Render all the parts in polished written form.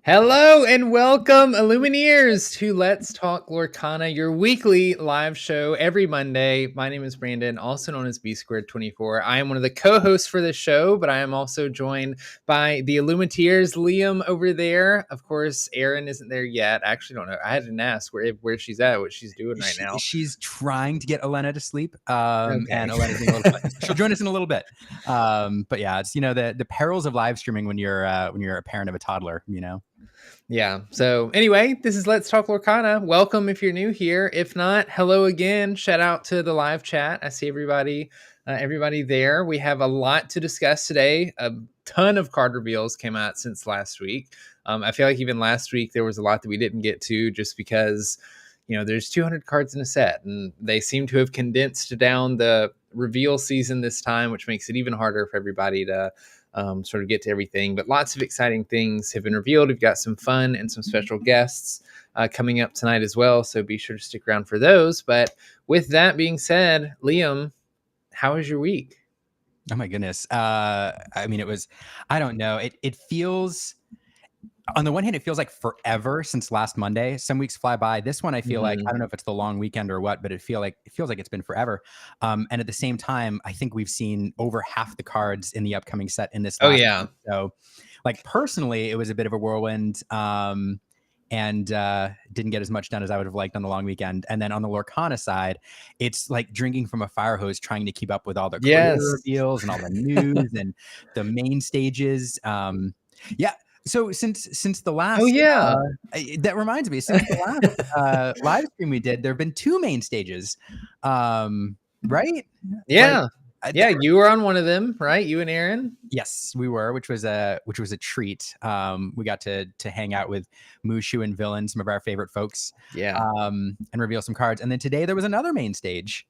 Hello and welcome, Illumineers, to Let's Talk Lorcana, your weekly live show every Monday. My name is Brandon, also known as B-Squared24. I am one of the co-hosts for this show, but I am also joined by the Illumineers, Liam over there. Of course, Erin isn't there yet. I actually don't know. I hadn't asked where she's at, what she's doing right now. She's trying to get Elena to sleep, Okay. and Elena's in a little bit. She'll join us in a little bit. But yeah, it's the perils of live streaming when you're a parent of a toddler. Yeah. So anyway, this is Let's Talk Lorcana. Welcome if you're new here. If not, hello again. Shout out to the live chat. I see everybody there. We have a lot to discuss today. A ton of card reveals came out since last week. I feel like even last week there was a lot that we didn't get to just because, there's 200 cards in a set and they seem to have condensed down the reveal season this time, which makes it even harder for everybody to sort of get to everything. But lots of exciting things have been revealed. We've got some fun and some special guests coming up tonight as well, so be sure to stick around for those. But with that being said, Liam, how was your week? Oh my goodness. I don't know. It feels, on the one hand, it feels like forever since last Monday. Some weeks fly by. This one, I feel like, I don't know if it's the long weekend or what, but it feels like it's been forever. And at the same time, I think we've seen over half the cards in the upcoming set in this. Week. So, like, personally, it was a bit of a whirlwind. And didn't get as much done as I would have liked on the long weekend. And then on the Lorcana side, it's like drinking from a fire hose, trying to keep up with all the reveals and all the news and the main stages. So since the last, that reminds me, since the last live stream we did, there have been two main stages, right? Yeah. You were on one of them, right? You and Erin? Yes, we were, which was a treat. We got to hang out with Mushu and Villain, some of our favorite folks. Yeah. And reveal some cards. And then today there was another main stage.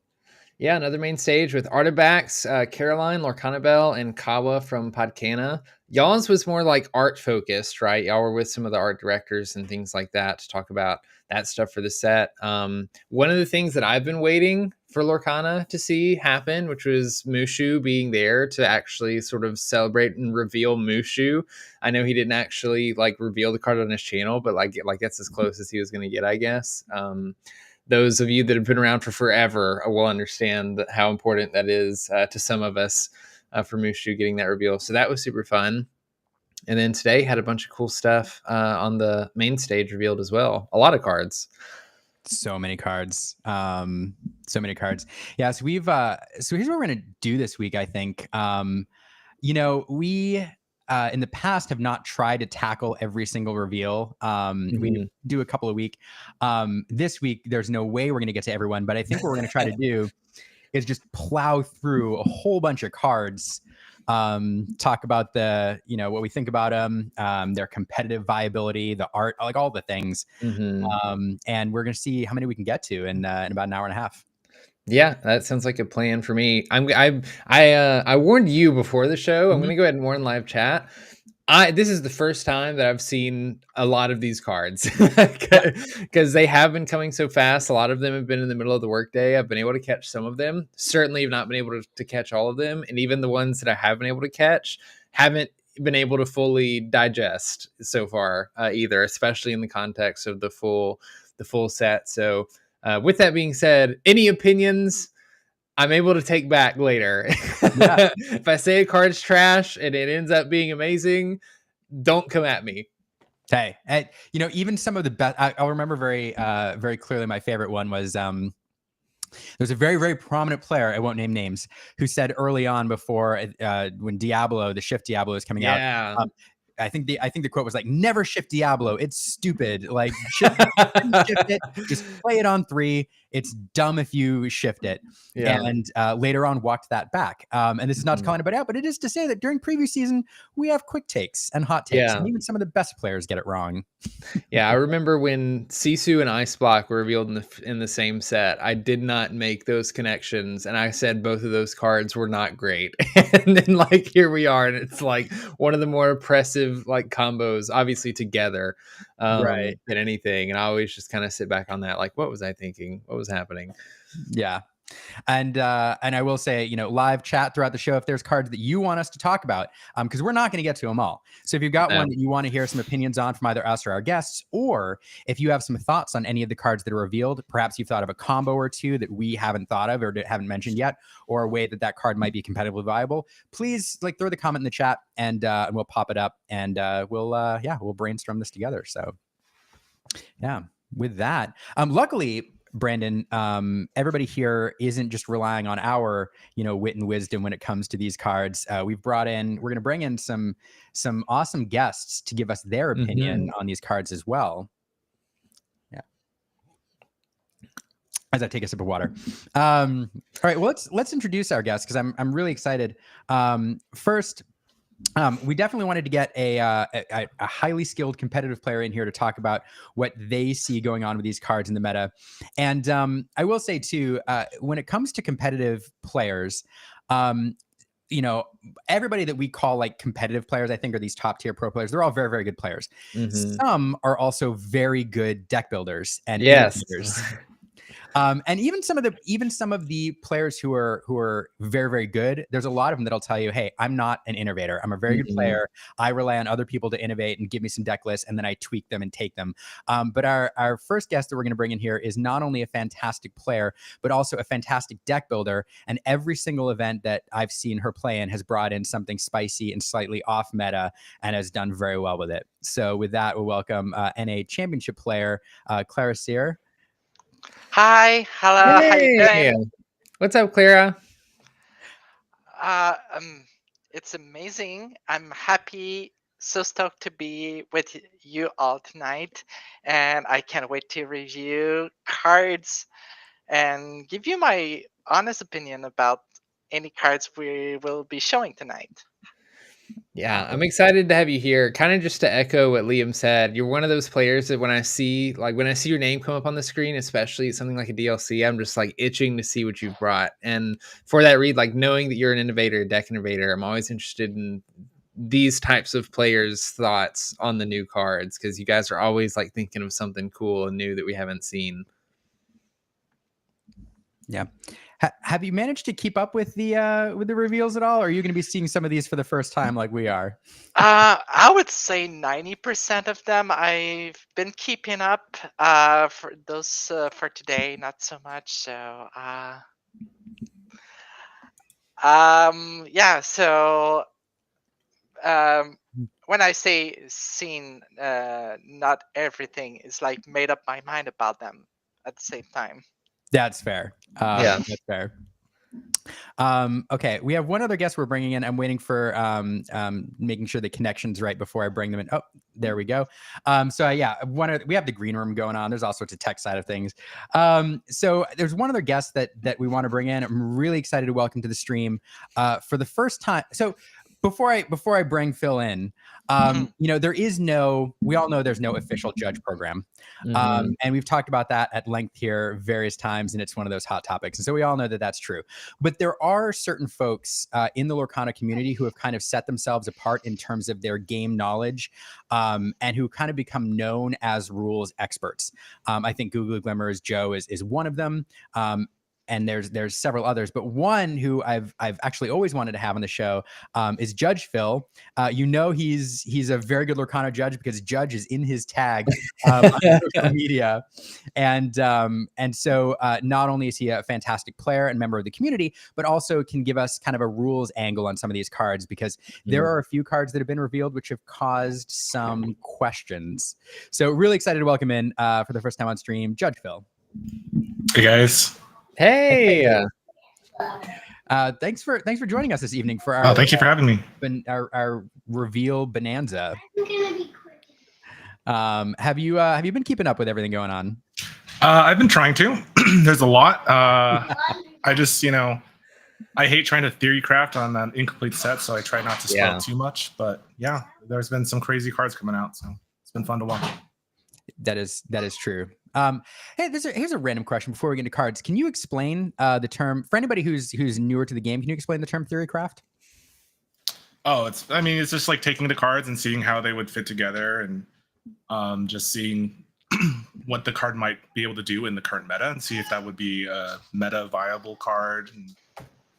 Yeah, another main stage with Artifacts, Caroline, Lorcana Bell, and Kawa from Podcana. Y'all's was more like art focused, right? Y'all were with some of the art directors and things like that to talk about that stuff for the set. One of the things that I've been waiting for Lorcana to see happen, which was Mushu being there to actually sort of celebrate and reveal Mushu. I know he didn't actually reveal the card on his channel, but that's as close as he was going to get, I guess. Those of you that have been around for forever will understand how important that is to some of us for Mushu getting that reveal. So that was super fun. And then today had a bunch of cool stuff on the main stage revealed as well. A lot of cards. So many cards. Yeah. So here's what we're going to do this week, I think. We in the past have not tried to tackle every single reveal. We do a couple a week. This week, there's no way we're going to get to everyone, but I think what we're going to try to do is just plow through a whole bunch of cards, talk about what we think about them, their competitive viability, the art, like all the things. And we're going to see how many we can get to in about an hour and a half. Yeah, that sounds like a plan for me. I warned you before the show. I'm going to go ahead and warn live chat. This is the first time that I've seen a lot of these cards because they have been coming so fast. A lot of them have been in the middle of the workday. I've been able to catch some of them. Certainly have not been able to catch all of them. And even the ones that I have been able to catch haven't been able to fully digest so far either, especially in the context of the full set. So with that being said, any opinions I'm able to take back later. If I say a card's trash and it ends up being amazing, don't come at me. Hey, even some of the best, I'll remember very, very clearly. My favorite one was there's a very, very prominent player, I won't name names, who said early on before when the Shift Diablo is coming out. I think the quote was like, "Never shift Diablo. It's stupid. Like shift it. Just play it on 3. It's dumb if you shift it." Yeah. And later on walked that back. And this is not to call anybody out, but it is to say that during preview season, we have quick takes and hot takes. And even some of the best players get it wrong. Yeah, I remember when Sisu and Ice Block were revealed in the same set. I did not make those connections, and I said both of those cards were not great. And then here we are, and it's like one of the more impressive combos, obviously together, right, than anything. And I always just kind of sit back on that, what was I thinking? What was happening? Yeah. And I will say, live chat throughout the show if there's cards that you want us to talk about, because we're not going to get to them all. So if you've got one that you want to hear some opinions on from either us or our guests, or if you have some thoughts on any of the cards that are revealed, perhaps you've thought of a combo or two that we haven't thought of or haven't mentioned yet, or a way that card might be competitively viable, please throw the comment in the chat and we'll pop it up and we'll brainstorm this together. So yeah, with that, luckily, Brandon, everybody here isn't just relying on our, wit and wisdom when it comes to these cards. We're going to bring in some awesome guests to give us their opinion on these cards as well. Yeah. As I take a sip of water. All right, well, let's introduce our guests, because I'm really excited. First, we definitely wanted to get a highly skilled competitive player in here to talk about what they see going on with these cards in the meta. And I will say too, when it comes to competitive players, everybody that we call competitive players, I think, are these top tier pro players. They're all very, very good players. Some are also very good deck builders and innovators. And even some of the players who are very, very good, there's a lot of them that'll tell you, hey, I'm not an innovator. I'm a very good player. I rely on other people to innovate and give me some deck lists, and then I tweak them and take them. But our first guest that we're going to bring in here is not only a fantastic player, but also a fantastic deck builder. And every single event that I've seen her play in has brought in something spicy and slightly off meta and has done very well with it. So with that, we'll welcome NA championship player, Clara Sear. Hi, hello, Hey. how you doing? What's up, Clara? It's amazing. I'm happy, so stoked to be with you all tonight, and I can't wait to review cards and give you my honest opinion about any cards we will be showing tonight. Yeah, I'm excited to have you here. Kind of just to echo what Liam said, you're one of those players that when I see your name come up on the screen, especially something like a DLC, I'm just itching to see what you've brought. And for that read, knowing that you're an innovator, a deck innovator, I'm always interested in these types of players' thoughts on the new cards, because you guys are always thinking of something cool and new that we haven't seen. Yeah. Have you managed to keep up with the reveals at all? Or are you going to be seeing some of these for the first time like we are? I would say 90% of them I've been keeping up. For those for today, not so much. So yeah. So when I say seen, not everything is made up my mind about them at the same time. That's fair. Yeah, that's fair. Okay, we have one other guest we're bringing in. I'm waiting for making sure the connection's right before I bring them in. Oh, there we go. So yeah, we have the green room going on. There's all sorts of tech side of things. So there's one other guest that we want to bring in. I'm really excited to welcome to the stream for the first time. So before I bring Phil in, we all know there's no official judge program. And we've talked about that at length here various times, and it's one of those hot topics. And so we all know that that's true. But there are certain folks in the Lorcana community who have kind of set themselves apart in terms of their game knowledge, and who kind of become known as rules experts. I think Googly Glimmers Joe is one of them. And there's several others, but one who I've actually always wanted to have on the show is Judge Phil. He's a very good Lorcana judge because judge is in his tag on social media, and so not only is he a fantastic player and member of the community, but also can give us kind of a rules angle on some of these cards, because there are a few cards that have been revealed which have caused some questions. So really excited to welcome in for the first time on stream, Judge Phil. Hey guys. Hey. Thanks for joining us this evening for our. Thank you for having me. Our reveal bonanza. Have you been keeping up with everything going on? I've been trying to. There's a lot. I just I hate trying to theory craft on an incomplete set, so I try not to spoil too much. But yeah, there's been some crazy cards coming out, so it's been fun to watch. That is true. Hey, here's a random question before we get into cards. Can you explain the term for anybody who's newer to the game? Can you explain the term theory craft? Oh, it's just taking the cards and seeing how they would fit together, and just seeing what the card might be able to do in the current meta and see if that would be a meta viable card and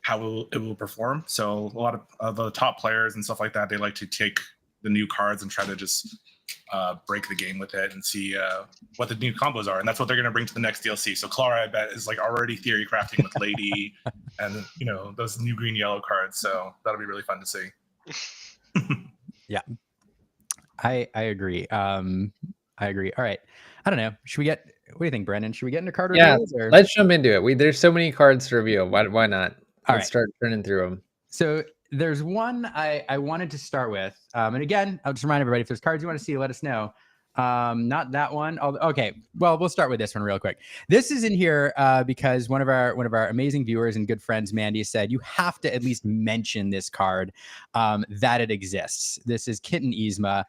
how it will perform. So a lot of the top players and stuff like that, they like to take the new cards and try to just break the game with it and see what the new combos are. And that's what they're going to bring to the next DLC. So Clara, I bet, is like already theory crafting with Lady and, you know, those new green yellow cards. So that'll be really fun to see. Yeah, I agree. I agree. All right. I don't know. Should we get, what do you think, Brendan? Should we get into card reviews? Or? Let's jump into it. There's so many cards to review. Why not? Let's start turning through them. So there's one I wanted to start with. And again, I'll just remind everybody, if there's cards you want to see, let us know. Not that one. Okay. Well, we'll start with this one real quick. This is in here because one of our amazing viewers and good friends, Mandy, said you have to at least mention this card, that it exists. This is Kitten Yzma.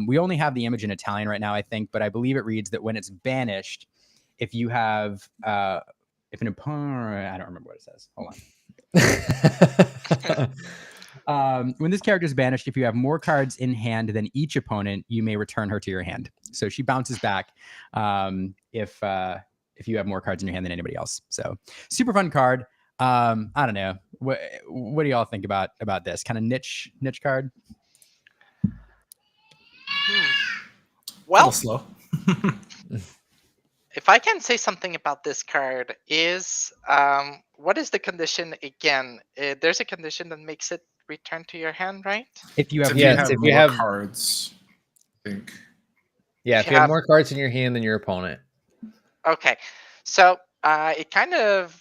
We only have the image in Italian right now, I think, but I believe it reads that when it's banished, if you have if an opponent, I don't remember what it says. Hold on. When this character is banished, if you have more cards in hand than each opponent, you may return her to your hand. So she bounces back if you have more cards in your hand than anybody else. So super fun card. I don't know. What do y'all think about this kind of niche card? Well, slow. If I can say something about this card is, what is the condition again? There's a condition that makes it return to your hand, right? If you have, if you have cards, I think. Yeah, if you have more cards in your hand than your opponent. Okay, so it kind of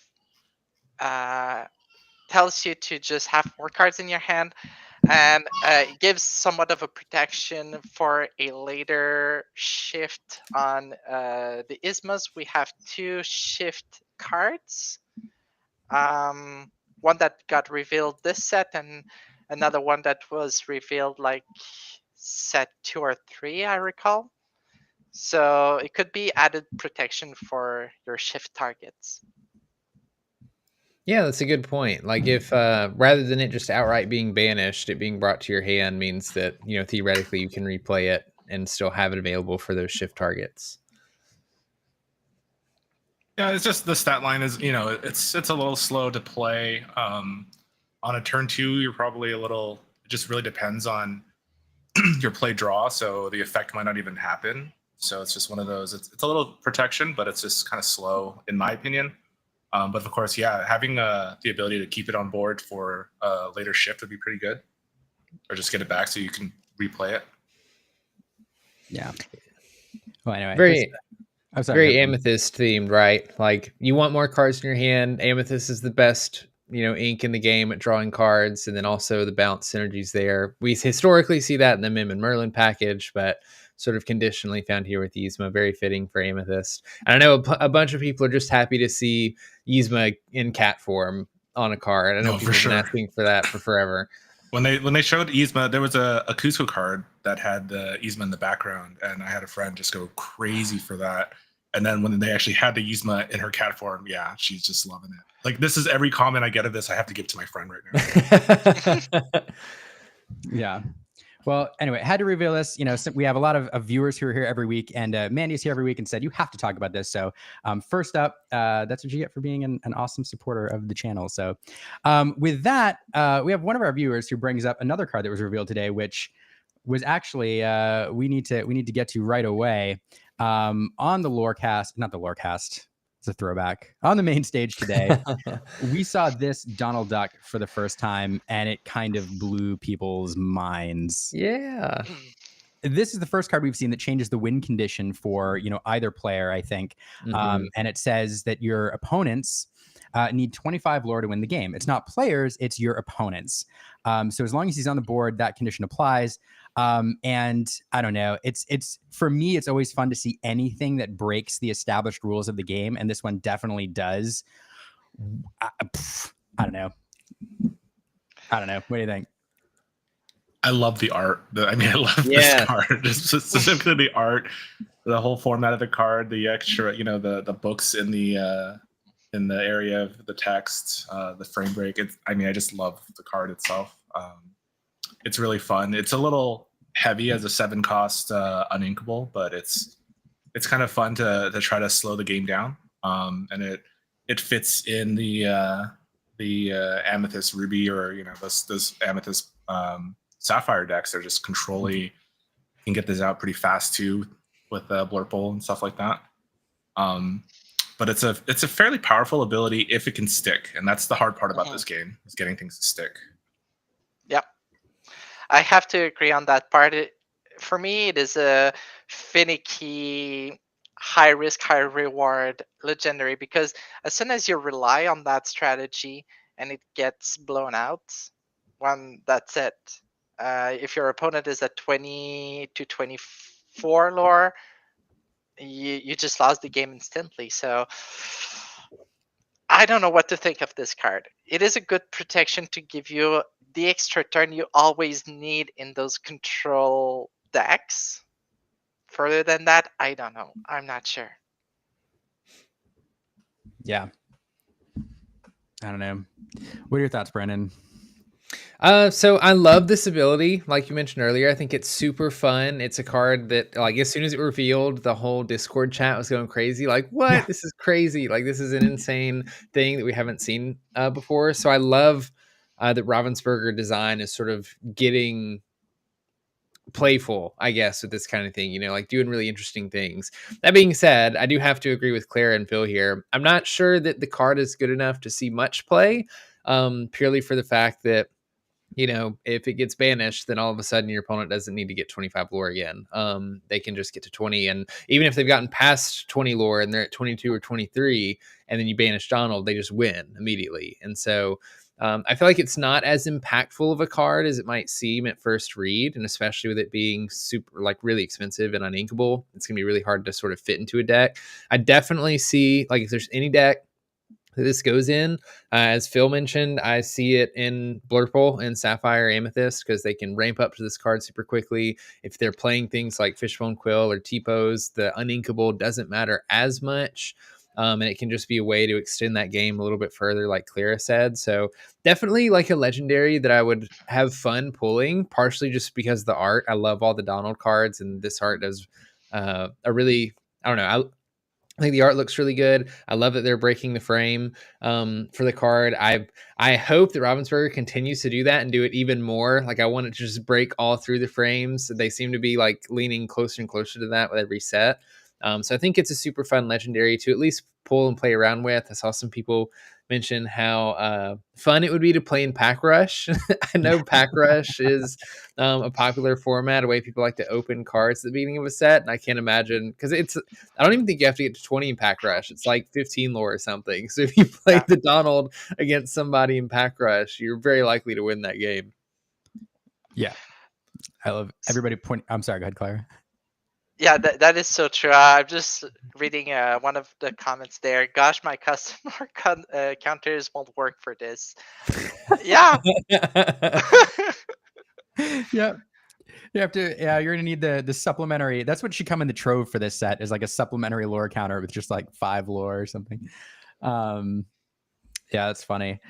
tells you to just have more cards in your hand, and it gives somewhat of a protection for a later shift on the Yzmas. We have 2 shift cards. One that got revealed this set, and another one that was revealed like set 2 or 3, I recall. So it could be added protection for your shift targets. Yeah, that's a good point. Like if rather than it just outright being banished, it being brought to your hand means that, you know, theoretically you can replay it and still have it available for those shift targets. Yeah, it's just the stat line is, you know, it's a little slow to play. On a turn 2, you're probably a little, it just really depends on your play draw, so the effect might not even happen. So it's just one of those, it's a little protection, but it's just kind of slow in my opinion. But of course, yeah, having the ability to keep it on board for a later shift would be pretty good. Or just get it back so you can replay it. Yeah. Well, anyway. Very Amethyst themed, right? Like you want more cards in your hand. Amethyst is the best, you know, ink in the game at drawing cards, and then also the bounce synergies there. We historically see that in the Mim and Merlin package, but sort of conditionally found here with Yzma, very fitting for Amethyst. And I know a bunch of people are just happy to see Yzma in cat form on a card. I know people have been asking for that for forever. When they showed Yzma, there was a Cusco card that had the Yzma in the background, and I had a friend just go crazy for that. And then when they actually had the Yzma in her cat form, yeah, she's just loving it. Like, this is every comment I get of this, I have to give to my friend right now. Yeah. Well, anyway, had to reveal this. You know, we have a lot of viewers who are here every week, and Mandy's here every week and said, you have to talk about this. So first up, that's what you get for being an awesome supporter of the channel. So with that, we have one of our viewers who brings up another card that was revealed today, which was actually we need to get to right away on the Lorecast, not the Lorecast. It's a throwback. On the main stage today, we saw this Donald Duck for the first time, and it kind of blew people's minds. Yeah. This is the first card we've seen that changes the win condition for, you know, either player, I think. Mm-hmm. And it says that your opponents need 25 lore to win the game. It's not players, it's your opponents. So as long as he's on the board, that condition applies. And I don't know, it's for me, it's always fun to see anything that breaks the established rules of the game. And this one definitely does. I don't know. What do you think? I love the art. I love this card. Just specifically the art, the whole format of the card, the extra, you know, the books in the area of the text, the frame break. I just love the card itself. It's really fun. It's a little heavy as a 7-cost uninkable, but it's it's kind of fun to try to slow the game down. And it fits in the Amethyst Ruby, or those Amethyst Sapphire decks. They're just controlly can get this out pretty fast too with Blurple and stuff like that. But it's a fairly powerful ability if it can stick, and that's the hard part about this game, is getting things to stick. Yep, I have to agree on that part. For me, it is a finicky, high risk, high reward legendary, because as soon as you rely on that strategy and it gets blown out, that's it. If your opponent is at 20 to 24 lore, you just lost the game instantly. So I don't know what to think of this card. It is a good protection to give you the extra turn you always need in those control decks. Further than that, I don't know. I'm not sure. Yeah. I don't know. What are your thoughts, Brandon? So I love this ability. Like you mentioned earlier, I think it's super fun. It's a card that, like, as soon as it revealed, the whole Discord chat was going crazy. Like, what? Yeah. This is crazy. Like, this is an insane thing that we haven't seen before. So I love that Ravensburger design is sort of getting playful, I guess, with this kind of thing, like doing really interesting things. That being said, I do have to agree with Clara and Phil here. I'm not sure that the card is good enough to see much play, purely for the fact that, if it gets banished, then all of a sudden your opponent doesn't need to get 25 lore again. They can just get to 20. And even if they've gotten past 20 lore and they're at 22 or 23, and then you banish Donald, they just win immediately. And so I feel like it's not as impactful of a card as it might seem at first read. And especially with it being super, like, really expensive and uninkable, it's going to be really hard to sort of fit into a deck. I definitely see, like, if there's any deck that this goes in, as Phil mentioned, I see it in Blurple and Sapphire Amethyst, because they can ramp up to this card super quickly. If they're playing things like Fishbone Quill or T-Pose, the uninkable doesn't matter as much. And it can just be a way to extend that game a little bit further, like Clara said. So definitely like a legendary that I would have fun pulling, partially just because of the art. I love all the Donald cards, and this art does a really, I don't know, I think the art looks really good. I love that they're breaking the frame for the card. I hope that Ravensburger continues to do that and do it even more. Like, I want it to just break all through the frames. They seem to be like leaning closer and closer to that with every set. So I think it's a super fun legendary to at least pull and play around with. I saw some people mention how fun it would be to play in Pack Rush. I know Pack Rush is a popular format, a way people like to open cards at the beginning of a set. And I can't imagine, because I don't even think you have to get to 20 in Pack Rush. It's like 15 lore or something. So if you play the Donald against somebody in Pack Rush, you're very likely to win that game. Yeah. I love everybody I'm sorry, go ahead, Clara. Yeah, that is so true. I'm just reading one of the comments there. Gosh, my customer counters won't work for this. Yeah. Yeah. You have to. Yeah, you're gonna need the supplementary. That's what should come in the trove for this set, is like a supplementary lore counter with just like 5 lore or something. Yeah, that's funny.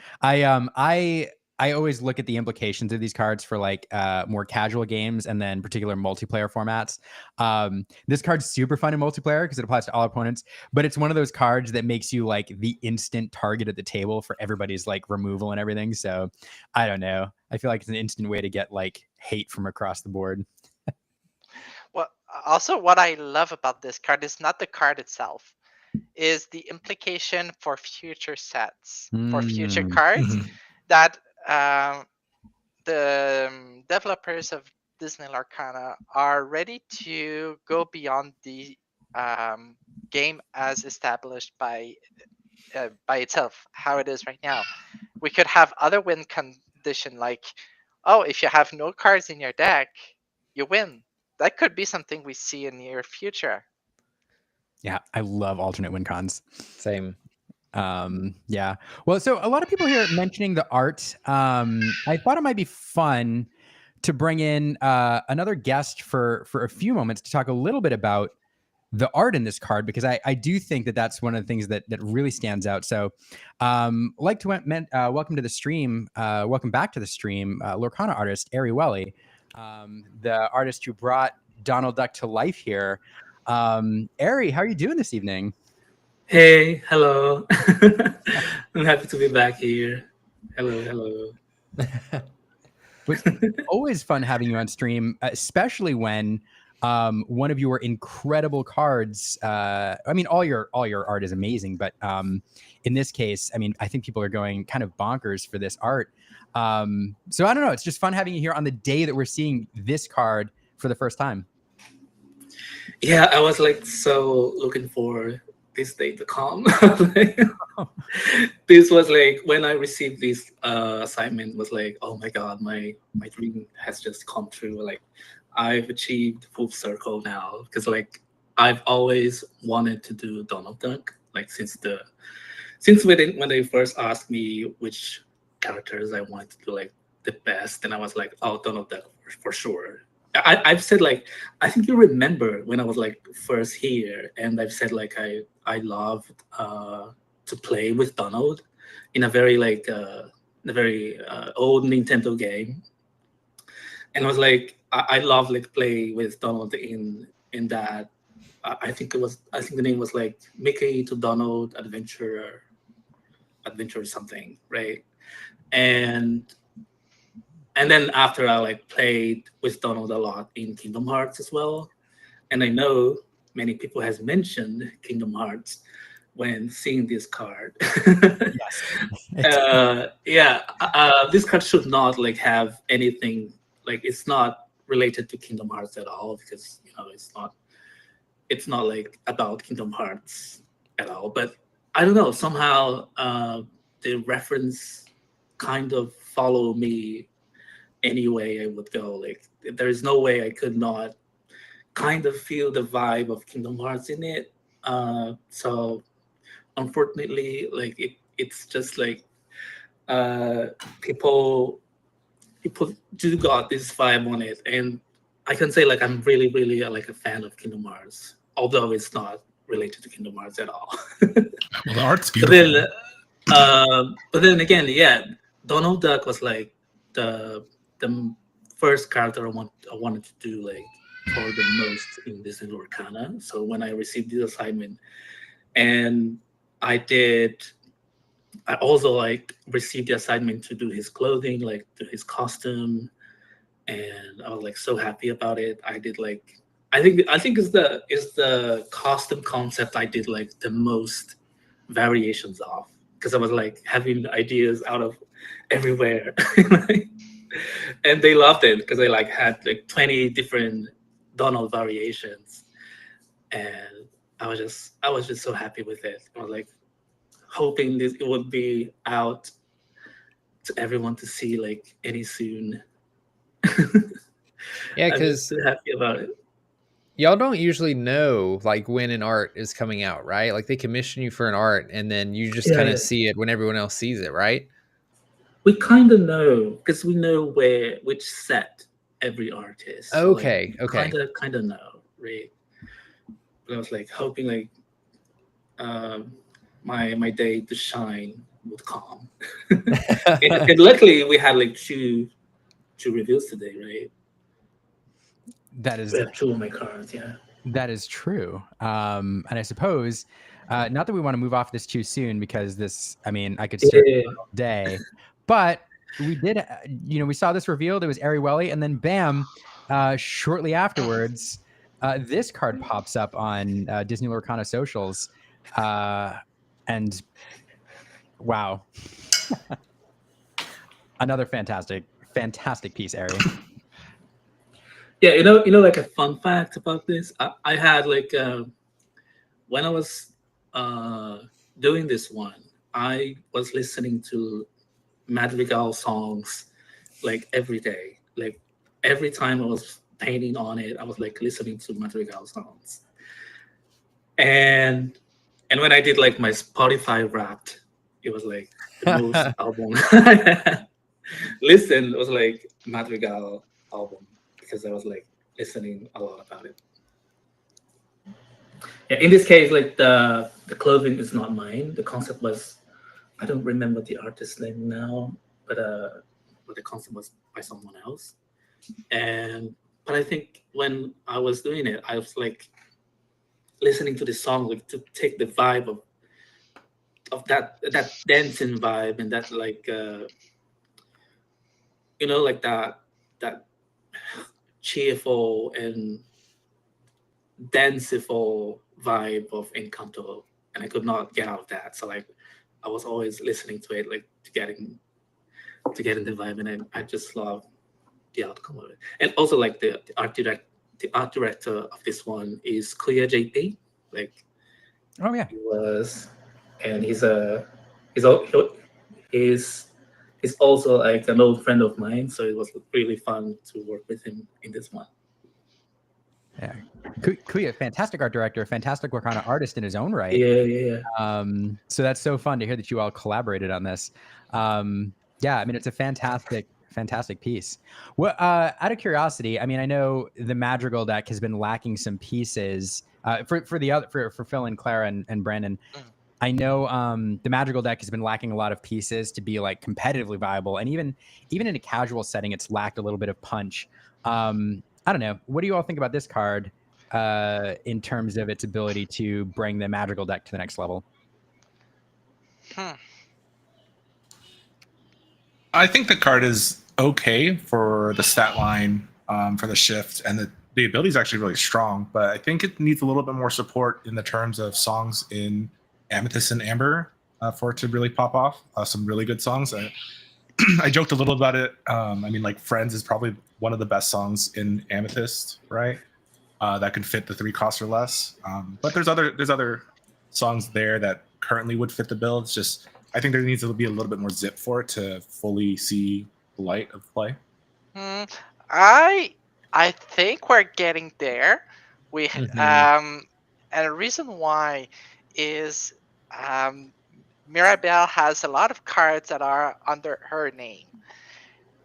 I always look at the implications of these cards for like more casual games and then particular multiplayer formats. This card's super fun in multiplayer because it applies to all opponents, but it's one of those cards that makes you like the instant target at the table for everybody's like removal and everything. So I don't know. I feel like it's an instant way to get like hate from across the board. Well, also what I love about this card is not the card itself, is the implication for future sets, for future cards, that the developers of Disney Lorcana are ready to go beyond the game as established by itself, how it is right now. We could have other win condition, like, oh, if you have no cards in your deck, you win. That could be something we see in the near future. Yeah, I love alternate win cons. Same. Yeah. Well, so a lot of people here mentioning the art. I thought it might be fun to bring in another guest for a few moments to talk a little bit about the art in this card, because I do think that that's one of the things that really stands out. So like to welcome to the stream. Welcome back to the stream, Lorcana artist Eri Welli, the artist who brought Donald Duck to life here. Eri, how are you doing this evening? Hey, hello. I'm happy to be back here. Hello. It's always fun having you on stream, especially when one of your incredible cards. I mean, all your art is amazing, but in this case, I mean, I think people are going kind of bonkers for this art. So I don't know. It's just fun having you here on the day that we're seeing this card for the first time. Yeah, I was like so looking for this day to come. This was like when I received this assignment was like, oh my god, my dream has just come true. Like I've achieved full circle now because like I've always wanted to do Donald Duck like since when they first asked me which characters I wanted to do like the best, and I was like, oh, Donald Duck for sure. I've said like I think you remember when I was like first here, and I've said like I loved to play with Donald in a very like old Nintendo game, and I was like I love like play with Donald in that. I think the name was like Mickey to Donald Adventure or something, right? And then after I like played with Donald a lot in Kingdom Hearts as well, and I know many people has mentioned Kingdom Hearts when seeing this card. This card should not like have anything like it's not related to Kingdom Hearts at all because it's not like about Kingdom Hearts at all. But I don't know, somehow the reference kind of follow me any way I would go. Like there is no way I could not kind of feel the vibe of Kingdom Hearts in it. So unfortunately, like it's just like people do got this vibe on it, and I can say like I'm really like a fan of Kingdom Hearts, although it's not related to Kingdom Hearts at all. Well, the art's beautiful. But then again, yeah, Donald Duck was like the first character I wanted to do like for the most in Disney Lorcana. So when I received this assignment, and I also like received the assignment to do his clothing, like do his costume, and I was like so happy about it. I did like I think it's the costume concept I did like the most variations of because I was like having ideas out of everywhere. And they loved it because I like had like 20 different Donald variations, and I was just so happy with it. I was like hoping it would be out to everyone to see like any soon. Yeah, I'm just because so happy about it. y'all don't usually know like when an art is coming out, right? Like they commission you for an art and then you just kind of see it when everyone else sees it, right? We kind of know because we know which set every artist. So, Okay, like, okay. Kind of know, right? But I was like hoping like my day to shine would come. and luckily we had like two reviews today, right? That is We have two of my cards, yeah. That is true. And I suppose, not that we want to move off this too soon because this, I mean, I could start all day, but we did, we saw this revealed. It was Eri Welli, and then bam, shortly afterwards, this card pops up on Disney Lorcana socials. And wow. Another fantastic piece, Eri. Yeah, like a fun fact about this. I had like when I was doing this one, I was listening to Madrigal songs like every day. Like every time I was painting on it, I was like listening to Madrigal songs. And when I did like my Spotify Wrapped, it was like the most album listen was like Madrigal album because I was like listening a lot about it. Yeah, in this case, like the clothing is not mine. The concept was I don't remember the artist's name now, but the concept was by someone else. But I think when I was doing it, I was like listening to the song, like to take the vibe of that dancing vibe, and that like like that cheerful and danceful vibe of Encanto, and I could not get out of that. So like I was always listening to it, like to get in the vibe, and I just love the outcome of it. And also like the art director of this one is Clear JP. Like, oh yeah, he was, and he's also like an old friend of mine, so it was really fun to work with him in this one. Yeah, Kuya, fantastic art director, fantastic Lorcana artist in his own right. Yeah. So that's so fun to hear that you all collaborated on this. Yeah, I mean, it's a fantastic piece. Well, out of curiosity, I mean, I know the Madrigal deck has been lacking some pieces for Phil and Clara and Brandon. I know the Madrigal deck has been lacking a lot of pieces to be like competitively viable, and even in a casual setting, it's lacked a little bit of punch. I don't know. What do you all think about this card in terms of its ability to bring the Madrigal deck to the next level? I think the card is okay for the stat line, for the shift, and the ability is actually really strong, but I think it needs a little bit more support in the terms of songs in Amethyst and Amber for it to really pop off. Some really good songs. I joked a little about it. I mean, like Friends is probably one of the best songs in Amethyst, right? That can fit the 3 costs or less. But there's other songs there that currently would fit the bill. It's just I think there needs to be a little bit more zip for it to fully see the light of play. I think we're getting there. We and the reason why is Mirabel has a lot of cards that are under her name.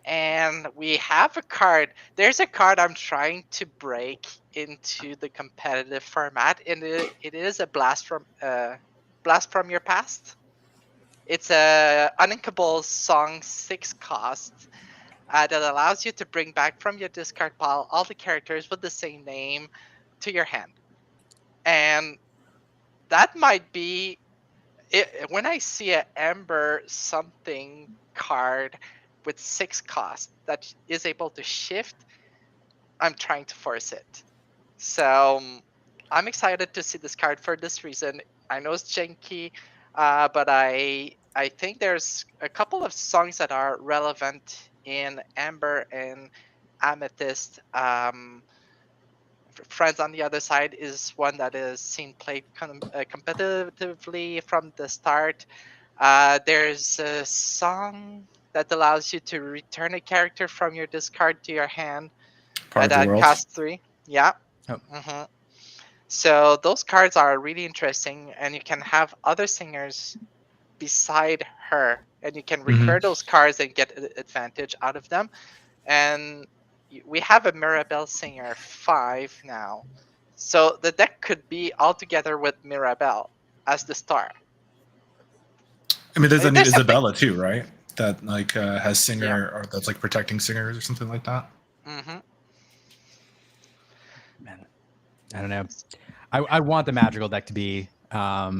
And we have a card. There's a card I'm trying to break into the competitive format, and it is a blast from your past. It's a uninkable song 6 cost that allows you to bring back from your discard pile all the characters with the same name to your hand. And that might be it. When I see an Amber something card with 6 cost that is able to shift, I'm trying to force it. So I'm excited to see this card for this reason. I know it's janky, but I think there's a couple of songs that are relevant in Amber and Amethyst. Friends on the Other Side is one that is seen played competitively from the start. There's a song that allows you to return a character from your discard to your hand that costs 3. Yeah. Oh. So those cards are really interesting, and you can have other singers beside her, and you can recur those cards and get advantage out of them. And we have a Mirabel Singer 5 now. So the deck could be all together with Mirabel as the star. I mean, there's Isabella too, right? That like has Singer, or that's like protecting singers or something like that. Man, I don't know. I want the Madrigal deck to be, I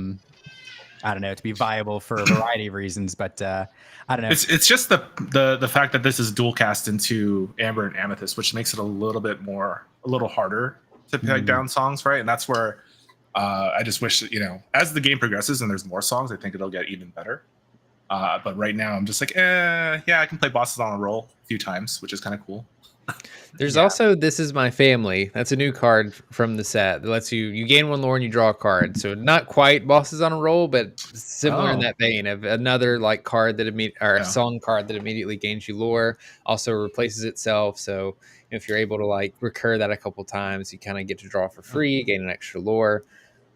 don't know, to be viable for a variety of reasons, but I don't know. It's just the fact that this is dual cast into Amber and Amethyst, which makes it a little harder to peg down songs, right? And that's where I just wish that, as the game progresses and there's more songs, I think it'll get even better. But right now I'm just like, yeah, I can play Bosses on a Roll a few times, which is kind of cool. There's also This Is My Family. That's a new card from the set that lets you gain 1 lore and you draw a card. So not quite Bosses on a Roll, but similar in that vein of another like card that a song card that immediately gains you lore, also replaces itself. So if you're able to like recur that a couple times, you kind of get to draw for free, gain an extra lore.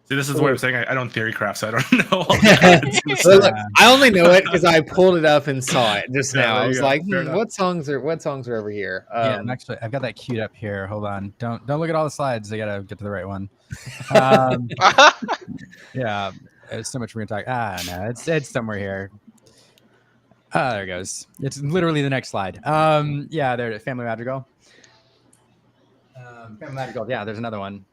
See, this is what I'm saying. I don't theory craft, so I don't know all the cards. Look, I only know it because I pulled it up and saw it just now. I was like, what songs are over here? Actually, I've got that queued up here. Hold on. Don't look at all the slides. I gotta get to the right one. Yeah, there's so much we're gonna talk. No, it's somewhere here. There it goes. It's literally the next slide. Yeah, there it is. Family Madrigal. Family Madrigal. Yeah, there's another one.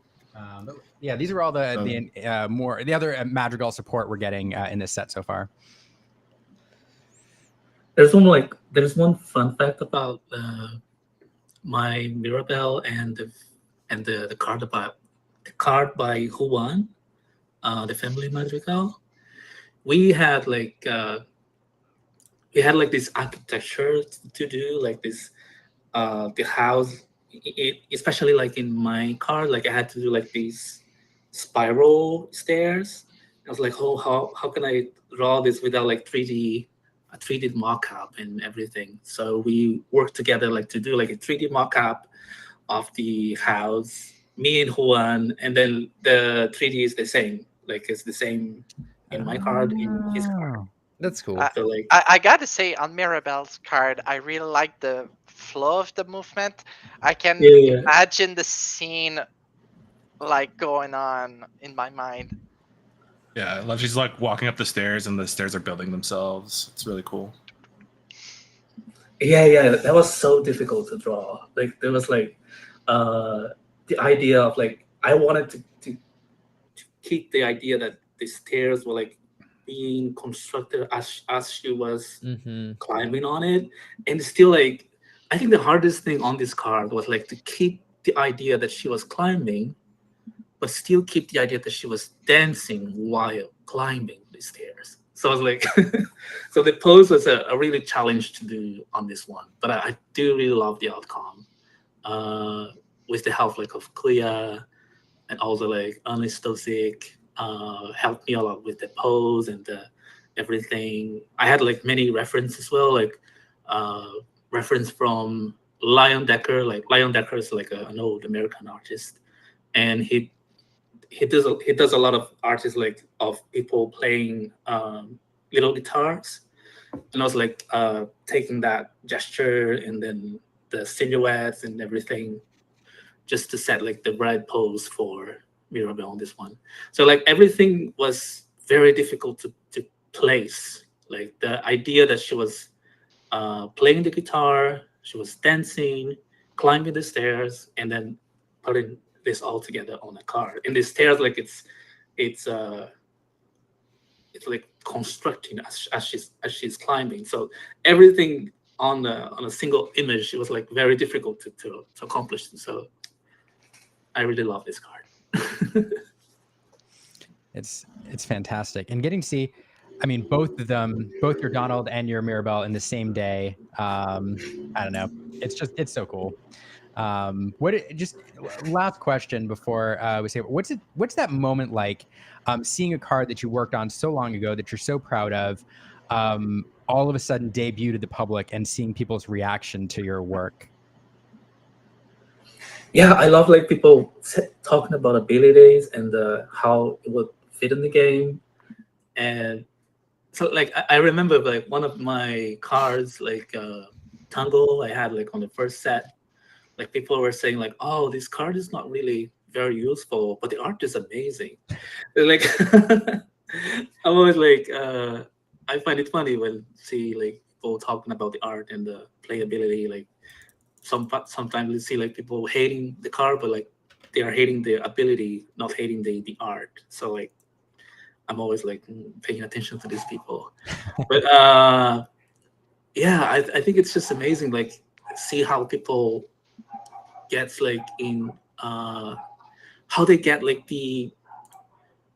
But yeah, these are all the other Madrigal support we're getting in this set so far. There's one fun fact about my Mirabel and the card by Huan, the family Madrigal. We had this architecture to do, like this the house, especially like in my card, like I had to do like these spiral stairs. I was like, oh, how can I draw this without like a 3D mock-up and everything? So we worked together like to do like a 3D mock-up of the house, me and Juan, and then the 3D is the same. Like it's the same in my card, in his card. That's cool. So like, I gotta say, on Mirabel's card, I really like the flow of the movement. I can imagine the scene like going on in my mind. Yeah, I love she's like walking up the stairs and the stairs are building themselves. It's really cool. Yeah, that was so difficult to draw. Like there was like the idea of like I wanted to keep the idea that the stairs were like being constructed as she was climbing on it, and still like I think the hardest thing on this card was like to keep the idea that she was climbing, but still keep the idea that she was dancing while climbing the stairs. So I was like, so the pose was a really challenge to do on this one, but I do really love the outcome. With the help like of Clea and also like Anistotic, helped me a lot with the pose and the everything. I had like many references as well, like reference from Lion Decker. Like Lion Decker is like an old American artist, and he does a lot of artists like of people playing little guitars, and I was like taking that gesture and then the silhouettes and everything just to set like the right pose for Mirabel on this one. So like everything was very difficult to place. Like the idea that she was playing the guitar, she was dancing, climbing the stairs, and then putting this all together on a card. And the stairs, like it's like constructing as she's climbing. So everything on a single image, it was like very difficult to accomplish. So I really love this card. It's fantastic, and getting to see, I mean, both of them, both your Donald and your Mirabel in the same day. I don't know. It's so cool. Just last question before we say, what's that moment like, seeing a card that you worked on so long ago that you're so proud of, all of a sudden debut to the public and seeing people's reaction to your work? Yeah, I love like people talking about abilities and how it would fit in the game. And so like I remember like one of my cards, like Tango I had like on the first set, like people were saying like, oh, this card is not really very useful, but the art is amazing. Like I'm always like I find it funny when see like people talking about the art and the playability. Like sometimes you see like people hating the card, but like they are hating the ability, not hating the art. So like I'm always like paying attention to these people. But yeah, I think it's just amazing, like see how people gets like in how they get like the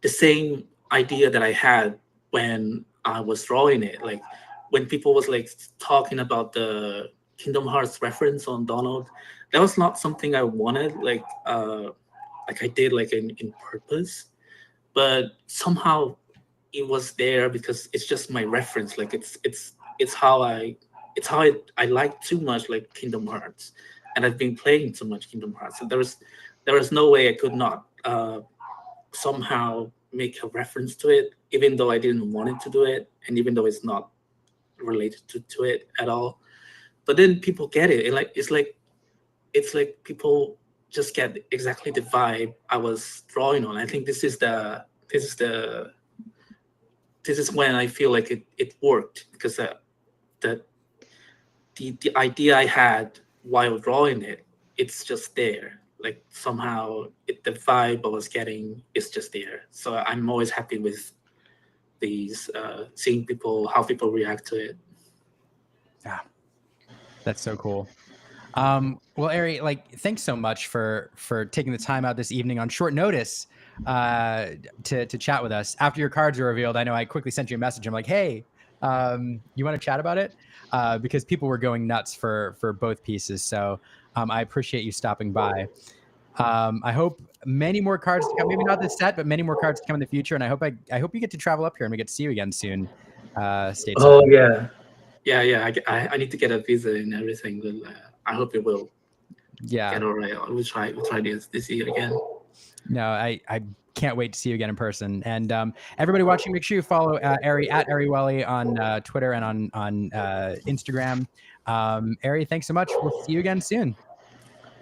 same idea that I had when I was drawing it. Like when people was like talking about the Kingdom Hearts reference on Donald, that was not something I wanted, like I did like in purpose, but somehow it was there because it's just my reference. Like it's how I like too much like Kingdom Hearts, and I've been playing too much Kingdom Hearts. So there was no way I could not somehow make a reference to it, even though I didn't want it to do it, and even though it's not related to it at all. But then people get it, and like it's like people just get exactly the vibe I was drawing on. I think this is when I feel like it worked, because the idea I had while drawing it, it's just there. like somehow the vibe I was getting is just there. So I'm always happy with these seeing how people react to it. Yeah, that's so cool. Well, Eri, like, thanks so much for taking the time out this evening on short notice to chat with us. After your cards were revealed, I know I quickly sent you a message. I'm like, hey, you want to chat about it? Because people were going nuts for both pieces. So I appreciate you stopping by. I hope many more cards to come. Maybe not this set, but many more cards to come in the future. And I hope you get to travel up here and we get to see you again soon. Stateside. Oh yeah. I need to get a visa and everything, but I hope it will. Yeah. Get all right. We'll try this year again. No, I can't wait to see you again in person. And everybody watching, make sure you follow Eri at Eri Welli on Twitter and on Instagram. Eri, thanks so much. We'll see you again soon.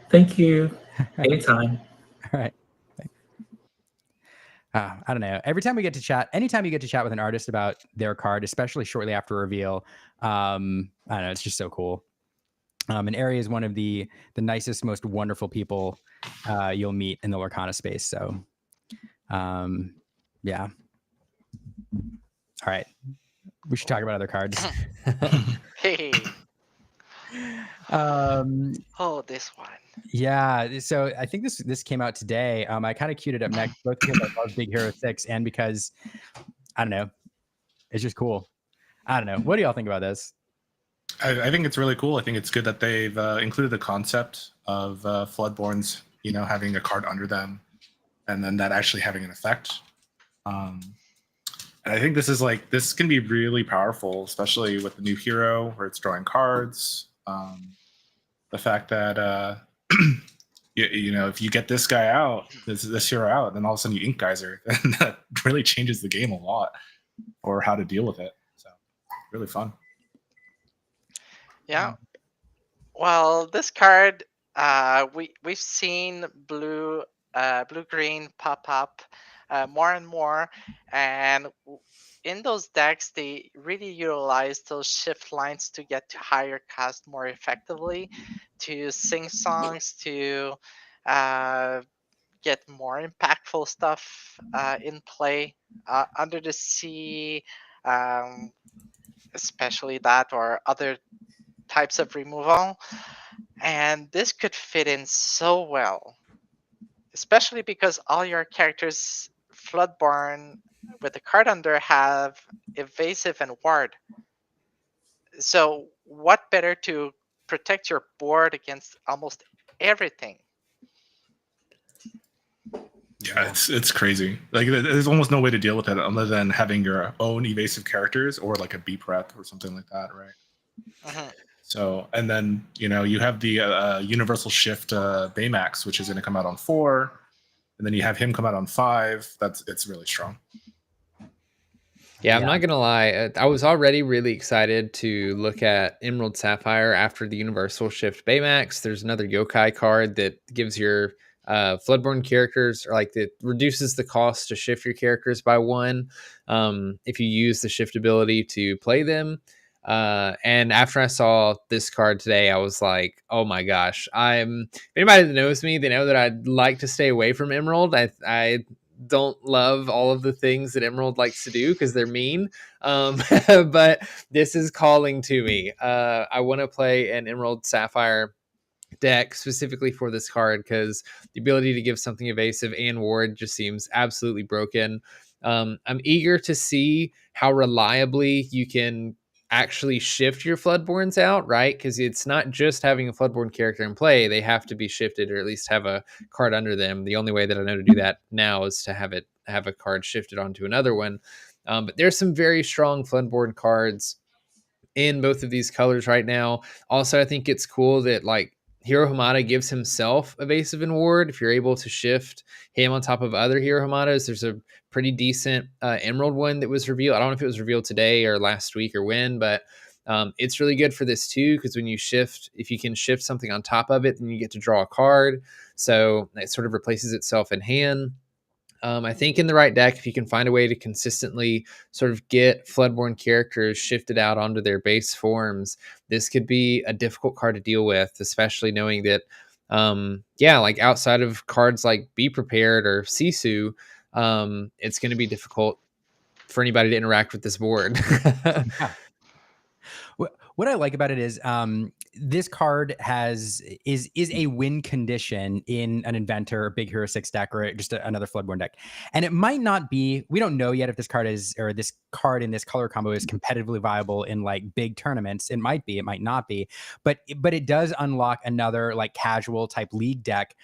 Thank you. Anytime. All right. I don't know. Anytime you get to chat with an artist about their card, especially shortly after reveal, I don't know, it's just so cool. And Eri is one of the nicest, most wonderful people you'll meet in the Lorcana space. So, yeah. All right. We should talk about other cards. Hey. Oh, this one. Yeah. So I think this came out today. I kind of queued it up next, both because I love Big Hero 6 and because, I don't know, it's just cool. I don't know. What do y'all think about this? I think it's really cool. I think it's good that they've included the concept of Floodborns, having a card under them, and then that actually having an effect. And I think this can be really powerful, especially with the new hero where it's drawing cards. The fact that if you get this guy out, this hero out, then all of a sudden you ink geyser, and that really changes the game a lot, or how to deal with it. So really fun. Yeah. Well, this card, we've seen blue green pop up more and more, and in those decks they really utilize those shift lines to get to higher cost more effectively, to sing songs, to get more impactful stuff in play. Under the Sea, especially that, or other types of removal, and this could fit in so well, especially because all your characters Floodborn with the card under have evasive and ward. So what better to protect your board against almost everything? Yeah, it's crazy. Like, there's almost no way to deal with it other than having your own evasive characters or like a B prep or something like that, right? Mm-hmm. So, and then you have the Universal Shift Baymax, which is going to come out on 4, and then you have him come out on 5. It's really strong. Yeah, I'm not gonna lie. I was already really excited to look at Emerald Sapphire after the Universal Shift Baymax. There's another yokai card that gives your Floodborn characters, or like, that reduces the cost to shift your characters by 1 if you use the shift ability to play them. And after I saw this card today, I was like, oh my gosh, anybody that knows me, they know that I'd like to stay away from Emerald. I don't love all of the things that Emerald likes to do because they're mean. But this is calling to me. I want to play an Emerald Sapphire deck specifically for this card because the ability to give something evasive and ward just seems absolutely broken. I'm eager to see how reliably you can actually shift your Floodborns out, right? Because it's not just having a Floodborn character in play. They have to be shifted, or at least have a card under them. The only way that I know to do that now is to have a card shifted onto another one. But there's some very strong Floodborn cards in both of these colors right now. Also, I think it's cool that, like, Hiro Hamada gives himself evasive and ward. If you're able to shift him on top of other Hiro Hamadas, there's a pretty decent Emerald one that was revealed. I don't know if it was revealed today or last week or when, but it's really good for this too, because when you shift, if you can shift something on top of it, then you get to draw a card. So it sort of replaces itself in hand. I think in the right deck, if you can find a way to consistently sort of get Floodborn characters shifted out onto their base forms, this could be a difficult card to deal with, especially knowing that yeah, like outside of cards like Be Prepared or Sisu, it's going to be difficult for anybody to interact with this board. Yeah. What I like about it is this card is a win condition in an Inventor, Big Hero 6 deck, or just another Floodborne deck. And it might not be, we don't know yet if this card is, or this card in this color combo is competitively viable in like big tournaments. It might be, it might not be, but it does unlock another like casual type league deck,